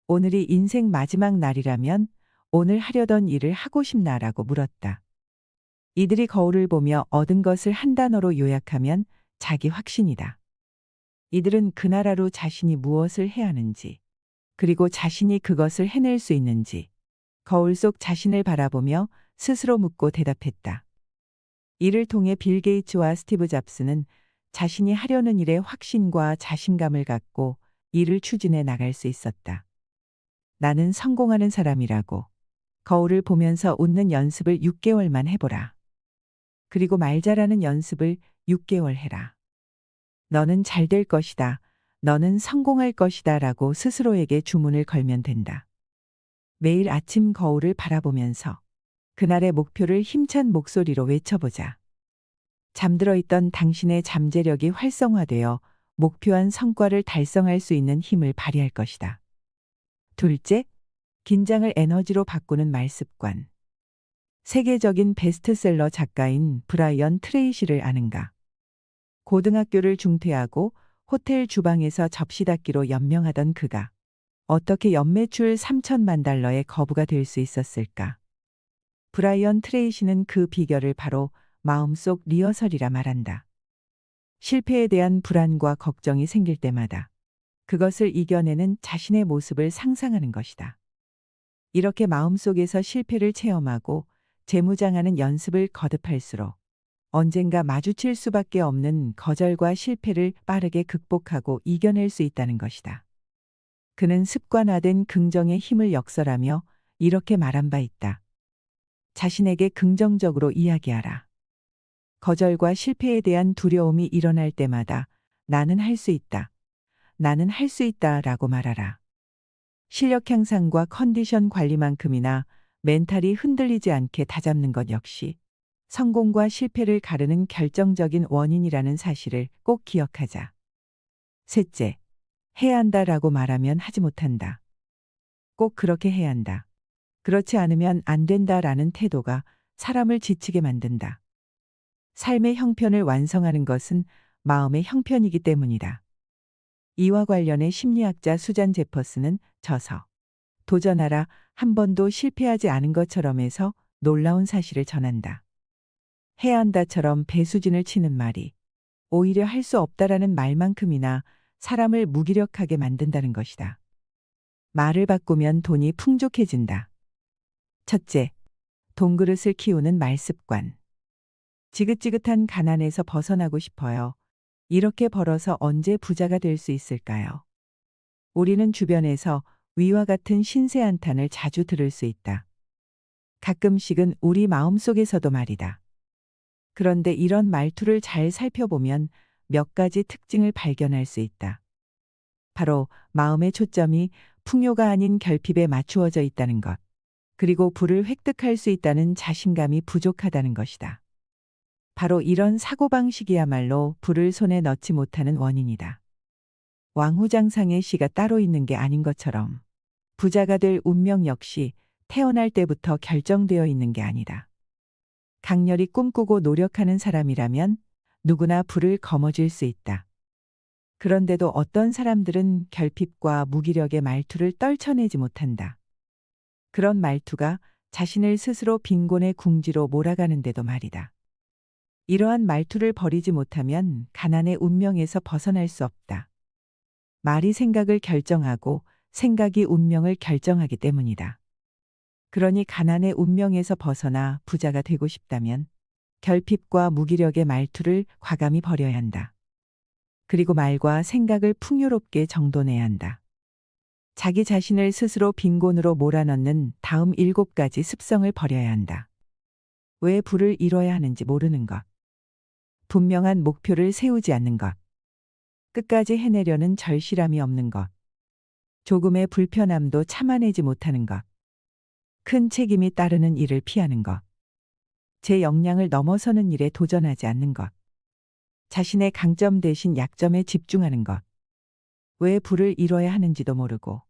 오늘이 인생 마지막 날이라면 오늘 하려던 일을 하고 싶나라고 물었다. 이들이 거울을 보며 얻은 것을 한 단어로 요약하면 자기 확신이다. 이들은 그날 하루 자신이 무엇을 해야 하는지, 그리고 자신이 그것을 해낼 수 있는지 거울 속 자신을 바라보며 스스로 묻고 대답했다. 이를 통해 빌 게이츠와 스티브 잡스는 자신이 하려는 일에 확신과 자신감을 갖고 일을 추진해 나갈 수 있었다. 나는 성공하는 사람이라고. 거울을 보면서 웃는 연습을 6개월만 해보라. 그리고 말 잘하는 연습을 6개월 해라. 너는 잘 될 것이다. 너는 성공할 것이다. 라고 스스로에게 주문을 걸면 된다. 매일 아침 거울을 바라보면서 그날의 목표를 힘찬 목소리로 외쳐보자. 잠들어 있던 당신의 잠재력이 활성화되어 목표한 성과를 달성할 수 있는 힘을 발휘할 것이다. 둘째, 긴장을 에너지로 바꾸는 말습관. 세계적인 베스트셀러 작가인 브라이언 트레이시를 아는가? 고등학교를 중퇴하고 호텔 주방에서 접시 닦기로 연명하던 그가 어떻게 연매출 3천만 달러의 거부가 될 수 있었을까? 브라이언 트레이시는 그 비결을 바로 마음속 리허설이라 말한다. 실패에 대한 불안과 걱정이 생길 때마다 그것을 이겨내는 자신의 모습을 상상하는 것이다. 이렇게 마음속에서 실패를 체험하고 재무장하는 연습을 거듭할수록 언젠가 마주칠 수밖에 없는 거절과 실패를 빠르게 극복하고 이겨낼 수 있다는 것이다. 그는 습관화된 긍정의 힘을 역설하며 이렇게 말한 바 있다. 자신에게 긍정적으로 이야기하라. 거절과 실패에 대한 두려움이 일어날 때마다 나는 할 수 있다. 나는 할 수 있다 라고 말하라. 실력 향상과 컨디션 관리만큼이나 멘탈이 흔들리지 않게 다잡는 것 역시 성공과 실패를 가르는 결정적인 원인이라는 사실을 꼭 기억하자. 셋째, 해야 한다라고 말하면 하지 못한다. 꼭 그렇게 해야 한다. 그렇지 않으면 안 된다라는 태도가 사람을 지치게 만든다. 삶의 형편을 완성하는 것은 마음의 형편이기 때문이다. 이와 관련해 심리학자 수잔 제퍼스는 저서 도전하라 한 번도 실패하지 않은 것처럼에서 놀라운 사실을 전한다. 해야 한다처럼 배수진을 치는 말이 오히려 할 수 없다라는 말만큼이나 사람을 무기력하게 만든다는 것이다. 말을 바꾸면 돈이 풍족해진다. 첫째, 돈그릇을 키우는 말습관. 지긋지긋한 가난에서 벗어나고 싶어요. 이렇게 벌어서 언제 부자가 될 수 있을까요? 우리는 주변에서 위와 같은 신세 한탄을 자주 들을 수 있다. 가끔씩은 우리 마음속에서도 말이다. 그런데 이런 말투를 잘 살펴보면 몇 가지 특징을 발견할 수 있다. 바로 마음의 초점이 풍요가 아닌 결핍에 맞추어져 있다는 것, 그리고 부를 획득할 수 있다는 자신감이 부족하다는 것이다. 바로 이런 사고방식이야말로 부를 손에 넣지 못하는 원인이다. 왕후장상의 시가 따로 있는 게 아닌 것처럼 부자가 될 운명 역시 태어날 때부터 결정되어 있는 게 아니다. 강렬히 꿈꾸고 노력하는 사람이라면 누구나 부를 거머쥘 수 있다. 그런데도 어떤 사람들은 결핍과 무기력의 말투를 떨쳐내지 못한다. 그런 말투가 자신을 스스로 빈곤의 궁지로 몰아가는데도 말이다. 이러한 말투를 버리지 못하면 가난의 운명에서 벗어날 수 없다. 말이 생각을 결정하고 생각이 운명을 결정하기 때문이다. 그러니 가난의 운명에서 벗어나 부자가 되고 싶다면 결핍과 무기력의 말투를 과감히 버려야 한다. 그리고 말과 생각을 풍요롭게 정돈해야 한다. 자기 자신을 스스로 빈곤으로 몰아넣는 다음 7가지 습성을 버려야 한다. 왜 부를 이뤄야 하는지 모르는 것. 분명한 목표를 세우지 않는 것. 끝까지 해내려는 절실함이 없는 것. 조금의 불편함도 참아내지 못하는 것. 큰 책임이 따르는 일을 피하는 것. 제 역량을 넘어서는 일에 도전하지 않는 것. 자신의 강점 대신 약점에 집중하는 것. 왜 부를 이뤄야 하는지도 모르고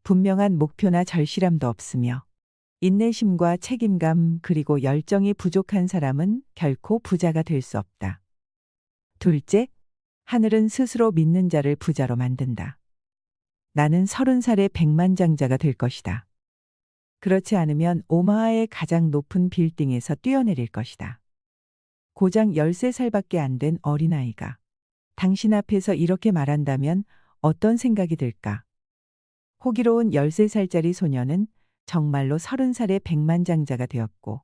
분명한 목표나 절실함도 없으며 인내심과 책임감 그리고 열정이 부족한 사람은 결코 부자가 될 수 없다. 둘째, 하늘은 스스로 믿는 자를 부자로 만든다. 나는 30살에 백만장자가 될 것이다. 그렇지 않으면 오마하의 가장 높은 빌딩에서 뛰어내릴 것이다. 고작 13살밖에 안 된 어린아이가 당신 앞에서 이렇게 말한다면 어떤 생각이 들까? 호기로운 13살짜리 소녀는 정말로 30살에 백만장자가 되었고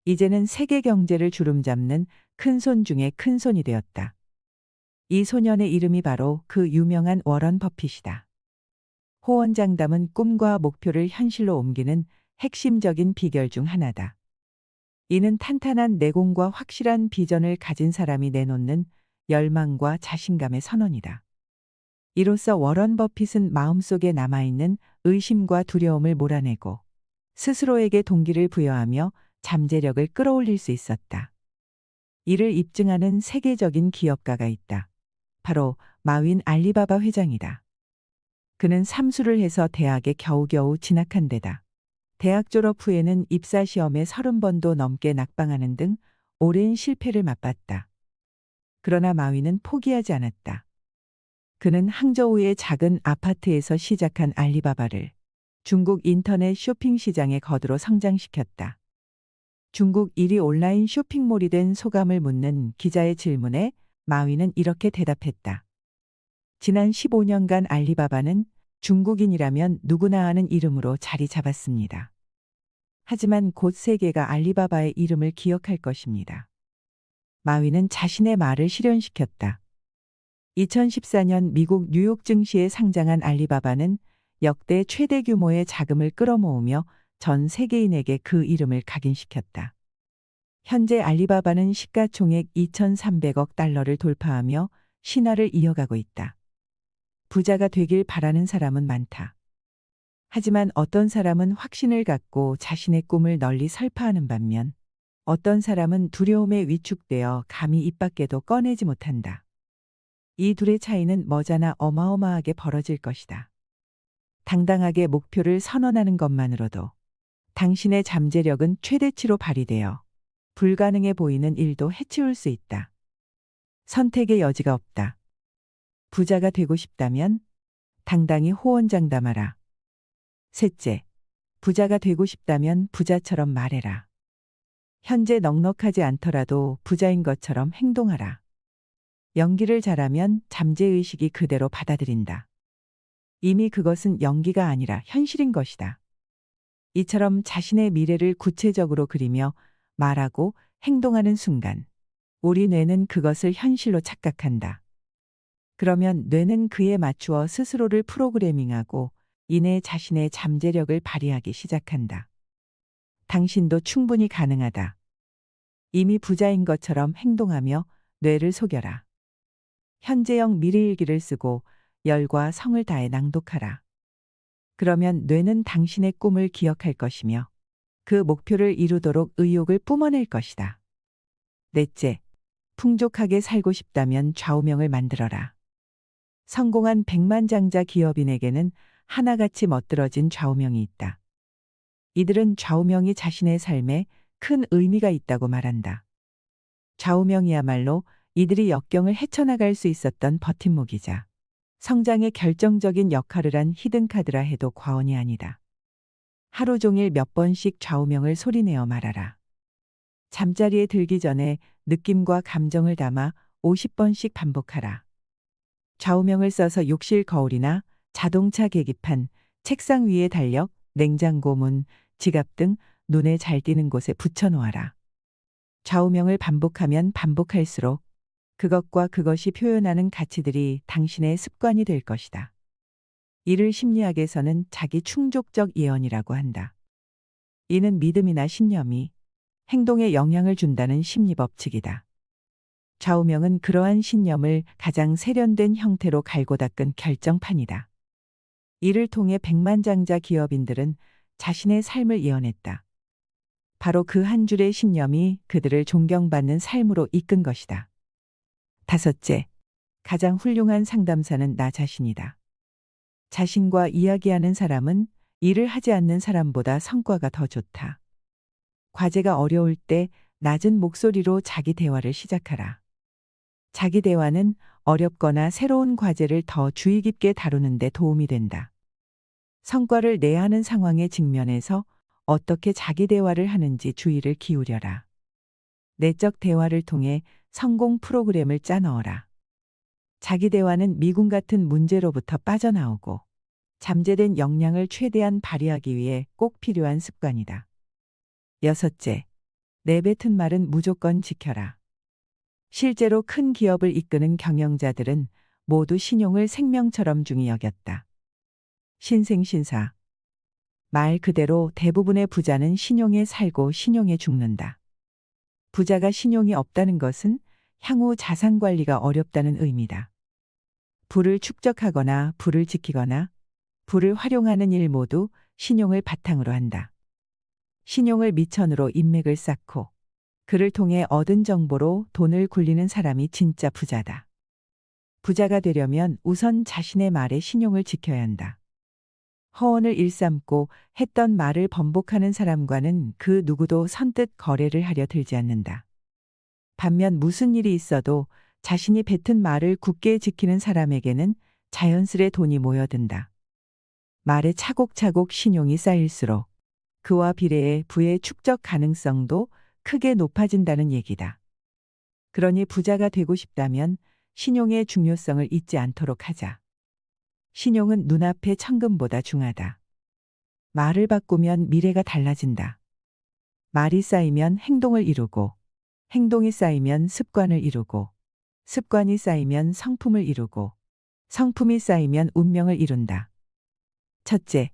이제는 세계 경제를 주름잡는 큰손 중에 큰손이 되었다. 이 소년의 이름이 바로 그 유명한 워런 버핏이다. 호언장담은 꿈과 목표를 현실로 옮기는 핵심적인 비결 중 하나다. 이는 탄탄한 내공과 확실한 비전을 가진 사람이 내놓는 열망과 자신감의 선언이다. 이로써 워런 버핏은 마음속에 남아있는 의심과 두려움을 몰아내고 스스로에게 동기를 부여하며 잠재력을 끌어올릴 수 있었다. 이를 입증하는 세계적인 기업가가 있다. 바로 마윈 알리바바 회장이다. 그는 삼수를 해서 대학에 겨우겨우 진학한 데다 대학 졸업 후에는 입사 시험에 30번도 넘게 낙방하는 등 오랜 실패를 맛봤다. 그러나 마윈은 포기하지 않았다. 그는 항저우의 작은 아파트에서 시작한 알리바바를 중국 인터넷 쇼핑 시장의 거두로 성장시켰다. 중국 1위 온라인 쇼핑몰이 된 소감을 묻는 기자의 질문에 마윈은 이렇게 대답했다. 지난 15년간 알리바바는 중국인이라면 누구나 아는 이름으로 자리 잡았습니다. 하지만 곧 세계가 알리바바의 이름을 기억할 것입니다. 마윈은 자신의 말을 실현시켰다. 2014년 미국 뉴욕 증시에 상장한 알리바바는 역대 최대 규모의 자금을 끌어모으며 전 세계인에게 그 이름을 각인시켰다. 현재 알리바바는 시가총액 2,300억 달러를 돌파하며 신화를 이어가고 있다. 부자가 되길 바라는 사람은 많다. 하지만 어떤 사람은 확신을 갖고 자신의 꿈을 널리 설파하는 반면 어떤 사람은 두려움에 위축되어 감히 입 밖에도 꺼내지 못한다. 이 둘의 차이는 머지않아 어마어마하게 벌어질 것이다. 당당하게 목표를 선언하는 것만으로도 당신의 잠재력은 최대치로 발휘되어 불가능해 보이는 일도 해치울 수 있다. 선택의 여지가 없다. 부자가 되고 싶다면 당당히 호언장담하라. 셋째, 부자가 되고 싶다면 부자처럼 말해라. 현재 넉넉하지 않더라도 부자인 것처럼 행동하라. 연기를 잘하면 잠재의식이 그대로 받아들인다. 이미 그것은 연기가 아니라 현실인 것이다. 이처럼 자신의 미래를 구체적으로 그리며 말하고 행동하는 순간 우리 뇌는 그것을 현실로 착각한다. 그러면 뇌는 그에 맞추어 스스로를 프로그래밍하고 이내 자신의 잠재력을 발휘하기 시작한다. 당신도 충분히 가능하다. 이미 부자인 것처럼 행동하며 뇌를 속여라. 현재형 미래일기를 쓰고 열과 성을 다해 낭독하라. 그러면 뇌는 당신의 꿈을 기억할 것이며 그 목표를 이루도록 의욕을 뿜어낼 것이다. 넷째, 풍족하게 살고 싶다면 좌우명을 만들어라. 성공한 백만장자 기업인에게는 하나같이 멋들어진 좌우명이 있다. 이들은 좌우명이 자신의 삶에 큰 의미가 있다고 말한다. 좌우명이야말로 이들이 역경을 헤쳐나갈 수 있었던 버팀목이자 성장에 결정적인 역할을 한 히든카드라 해도 과언이 아니다. 하루 종일 몇 번씩 좌우명을 소리내어 말하라. 잠자리에 들기 전에 느낌과 감정을 담아 50번씩 반복하라. 좌우명을 써서 욕실 거울이나 자동차 계기판, 책상 위에 달력, 냉장고 문, 지갑 등 눈에 잘 띄는 곳에 붙여놓아라. 좌우명을 반복하면 반복할수록 그것과 그것이 표현하는 가치들이 당신의 습관이 될 것이다. 이를 심리학에서는 자기 충족적 예언이라고 한다. 이는 믿음이나 신념이 행동에 영향을 준다는 심리 법칙이다. 좌우명은 그러한 신념을 가장 세련된 형태로 갈고 닦은 결정판이다. 이를 통해 백만장자 기업인들은 자신의 삶을 예언했다. 바로 그 한 줄의 신념이 그들을 존경받는 삶으로 이끈 것이다. 다섯째, 가장 훌륭한 상담사는 나 자신이다. 자신과 이야기하는 사람은 일을 하지 않는 사람보다 성과가 더 좋다. 과제가 어려울 때 낮은 목소리로 자기 대화를 시작하라. 자기 대화는 어렵거나 새로운 과제를 더 주의 깊게 다루는 데 도움이 된다. 성과를 내야 하는 상황에 직면해서 어떻게 자기 대화를 하는지 주의를 기울여라. 내적 대화를 통해 성공 프로그램을 짜 넣어라. 자기 대화는 미궁 같은 문제로부터 빠져나오고 잠재된 역량을 최대한 발휘하기 위해 꼭 필요한 습관이다. 여섯째, 내뱉은 말은 무조건 지켜라. 실제로 큰 기업을 이끄는 경영자들은 모두 신용을 생명처럼 중히 여겼다. 신생신사. 말 그대로 대부분의 부자는 신용에 살고 신용에 죽는다. 부자가 신용이 없다는 것은 향후 자산 관리가 어렵다는 의미다. 부를 축적하거나 부를 지키거나 부를 활용하는 일 모두 신용을 바탕으로 한다. 신용을 미천으로 인맥을 쌓고 그를 통해 얻은 정보로 돈을 굴리는 사람이 진짜 부자다. 부자가 되려면 우선 자신의 말에 신용을 지켜야 한다. 허언을 일삼고 했던 말을 번복하는 사람과는 그 누구도 선뜻 거래를 하려 들지 않는다. 반면 무슨 일이 있어도 자신이 뱉은 말을 굳게 지키는 사람에게는 자연스레 돈이 모여든다. 말에 차곡차곡 신용이 쌓일수록 그와 비례해 부의 축적 가능성도 크게 높아진다는 얘기다. 그러니 부자가 되고 싶다면 신용의 중요성을 잊지 않도록 하자. 신용은 눈앞의 천금보다 중하다. 말을 바꾸면 미래가 달라진다. 말이 쌓이면 행동을 이루고, 행동이 쌓이면 습관을 이루고, 습관이 쌓이면 성품을 이루고, 성품이 쌓이면 운명을 이룬다. 첫째,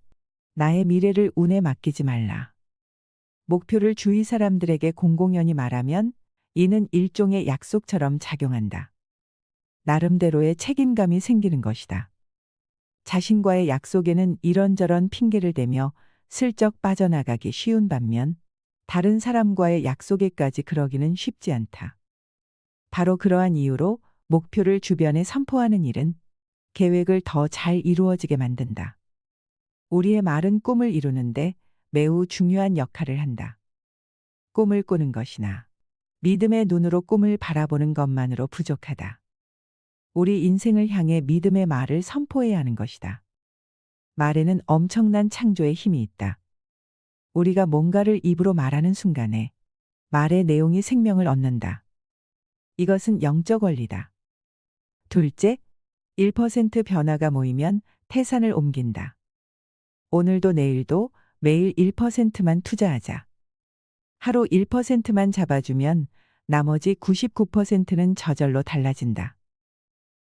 나의 미래를 운에 맡기지 말라. 목표를 주위 사람들에게 공공연히 말하면 이는 일종의 약속처럼 작용한다. 나름대로의 책임감이 생기는 것이다. 자신과의 약속에는 이런저런 핑계를 대며 슬쩍 빠져나가기 쉬운 반면 다른 사람과의 약속에까지 그러기는 쉽지 않다. 바로 그러한 이유로 목표를 주변에 선포하는 일은 계획을 더 잘 이루어지게 만든다. 우리의 말은 꿈을 이루는데 매우 중요한 역할을 한다. 꿈을 꾸는 것이나 믿음의 눈으로 꿈을 바라보는 것만으로 부족하다. 우리 인생을 향해 믿음의 말을 선포해야 하는 것이다. 말에는 엄청난 창조의 힘이 있다. 우리가 뭔가를 입으로 말하는 순간에 말의 내용이 생명을 얻는다. 이것은 영적 원리다. 둘째, 1% 변화가 모이면 태산을 옮긴다. 오늘도 내일도 매일 1%만 투자하자. 하루 1%만 잡아주면 나머지 99%는 저절로 달라진다.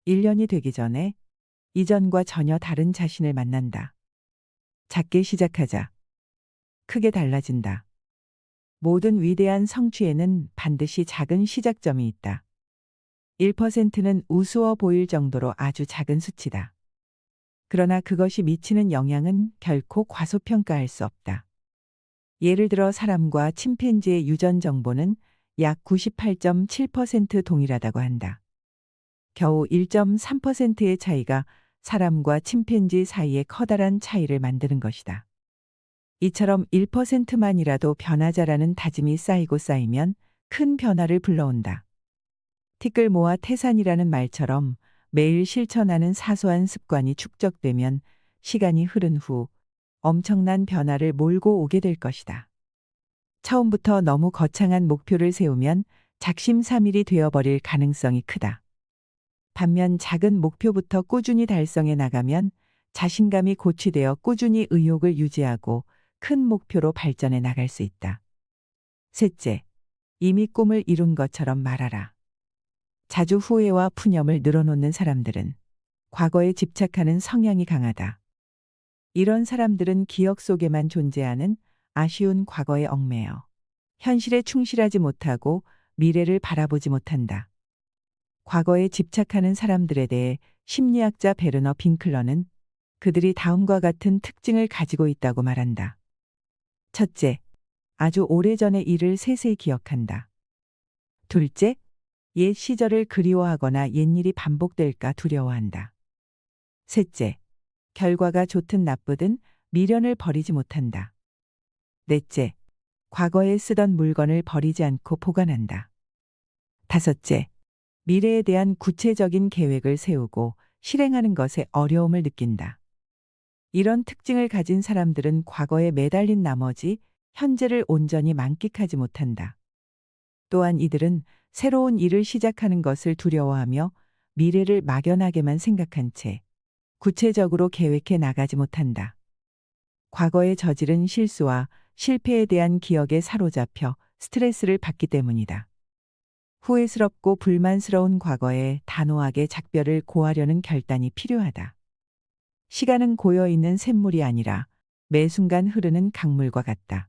1년이 되기 전에 이전과 전혀 다른 자신을 만난다. 작게 시작하자. 크게 달라진다. 모든 위대한 성취에는 반드시 작은 시작점이 있다. 1%는 우스워 보일 정도로 아주 작은 수치다. 그러나 그것이 미치는 영향은 결코 과소평가할 수 없다. 예를 들어 사람과 침팬지의 유전 정보는 약 98.7% 동일하다고 한다. 겨우 1.3%의 차이가 사람과 침팬지 사이에 커다란 차이를 만드는 것이다. 이처럼 1%만이라도 변하자라는 다짐이 쌓이고 쌓이면 큰 변화를 불러온다. 티끌 모아 태산이라는 말처럼 매일 실천하는 사소한 습관이 축적되면 시간이 흐른 후 엄청난 변화를 몰고 오게 될 것이다. 처음부터 너무 거창한 목표를 세우면 작심삼일이 되어버릴 가능성이 크다. 반면 작은 목표부터 꾸준히 달성해 나가면 자신감이 고취되어 꾸준히 의욕을 유지하고 큰 목표로 발전해 나갈 수 있다. 셋째, 이미 꿈을 이룬 것처럼 말하라. 자주 후회와 푸념을 늘어놓는 사람들은 과거에 집착하는 성향이 강하다. 이런 사람들은 기억 속에만 존재하는 아쉬운 과거에 얽매여 현실에 충실하지 못하고 미래를 바라보지 못한다. 과거에 집착하는 사람들에 대해 심리학자 베르너 빈클러는 그들이 다음과 같은 특징을 가지고 있다고 말한다. 첫째, 아주 오래전의 일을 세세히 기억한다. 둘째, 옛 시절을 그리워하거나 옛일이 반복될까 두려워한다. 셋째, 결과가 좋든 나쁘든 미련을 버리지 못한다. 넷째, 과거에 쓰던 물건을 버리지 않고 보관한다. 다섯째, 미래에 대한 구체적인 계획을 세우고 실행하는 것에 어려움을 느낀다. 이런 특징을 가진 사람들은 과거에 매달린 나머지 현재를 온전히 만끽하지 못한다. 또한 이들은 새로운 일을 시작하는 것을 두려워하며 미래를 막연하게만 생각한 채 구체적으로 계획해 나가지 못한다. 과거에 저지른 실수와 실패에 대한 기억에 사로잡혀 스트레스를 받기 때문이다. 후회스럽고 불만스러운 과거에 단호하게 작별을 고하려는 결단이 필요하다. 시간은 고여있는 샘물이 아니라 매 순간 흐르는 강물과 같다.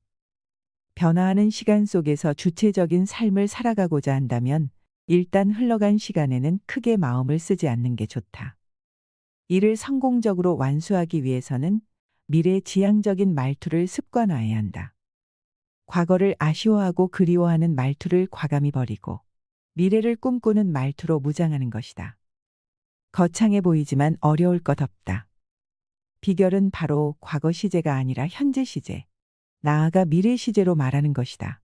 변화하는 시간 속에서 주체적인 삶을 살아가고자 한다면 일단 흘러간 시간에는 크게 마음을 쓰지 않는 게 좋다. 이를 성공적으로 완수하기 위해서는 미래지향적인 말투를 습관화해야 한다. 과거를 아쉬워하고 그리워하는 말투를 과감히 버리고 미래를 꿈꾸는 말투로 무장하는 것이다. 거창해 보이지만 어려울 것 없다. 비결은 바로 과거 시제가 아니라 현재 시제, 나아가 미래 시제로 말하는 것이다.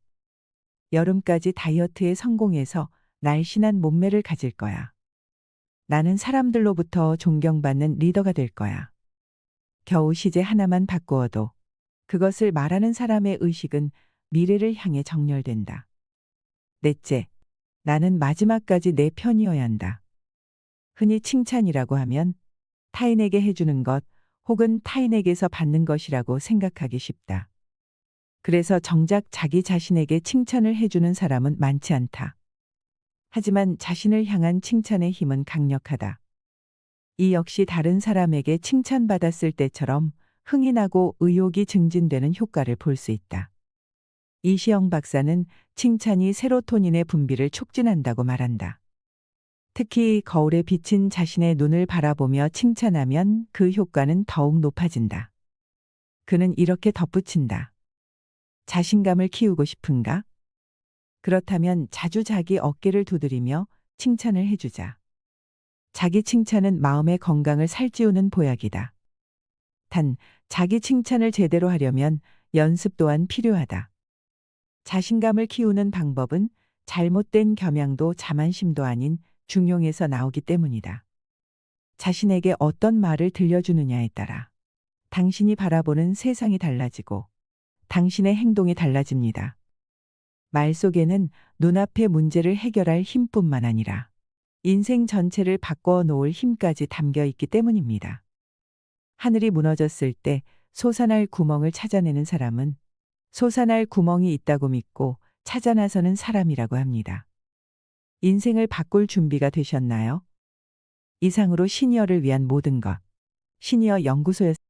여름까지 다이어트에 성공해서 날씬한 몸매를 가질 거야. 나는 사람들로부터 존경받는 리더가 될 거야. 겨우 시제 하나만 바꾸어도 그것을 말하는 사람의 의식은 미래를 향해 정렬된다. 넷째, 나는 마지막까지 내 편이어야 한다. 흔히 칭찬이라고 하면 타인에게 해주는 것 혹은 타인에게서 받는 것이라고 생각하기 쉽다. 그래서 정작 자기 자신에게 칭찬을 해주는 사람은 많지 않다. 하지만 자신을 향한 칭찬의 힘은 강력하다. 이 역시 다른 사람에게 칭찬받았을 때처럼 흥이 나고 의욕이 증진되는 효과를 볼 수 있다. 이시영 박사는 칭찬이 세로토닌의 분비를 촉진한다고 말한다. 특히 거울에 비친 자신의 눈을 바라보며 칭찬하면 그 효과는 더욱 높아진다. 그는 이렇게 덧붙인다. 자신감을 키우고 싶은가? 그렇다면 자주 자기 어깨를 두드리며 칭찬을 해주자. 자기 칭찬은 마음의 건강을 살찌우는 보약이다. 단, 자기 칭찬을 제대로 하려면 연습 또한 필요하다. 자신감을 키우는 방법은 잘못된 겸양도 자만심도 아닌 중용에서 나오기 때문이다. 자신에게 어떤 말을 들려주느냐에 따라 당신이 바라보는 세상이 달라지고 당신의 행동이 달라집니다. 말 속에는 눈앞의 문제를 해결할 힘뿐만 아니라 인생 전체를 바꿔 놓을 힘까지 담겨 있기 때문입니다. 하늘이 무너졌을 때 솟아날 구멍을 찾아내는 사람은 솟아날 구멍이 있다고 믿고 찾아 나서는 사람이라고 합니다. 인생을 바꿀 준비가 되셨나요? 이상으로 시니어를 위한 모든 것. 시니어 연구소였습니다.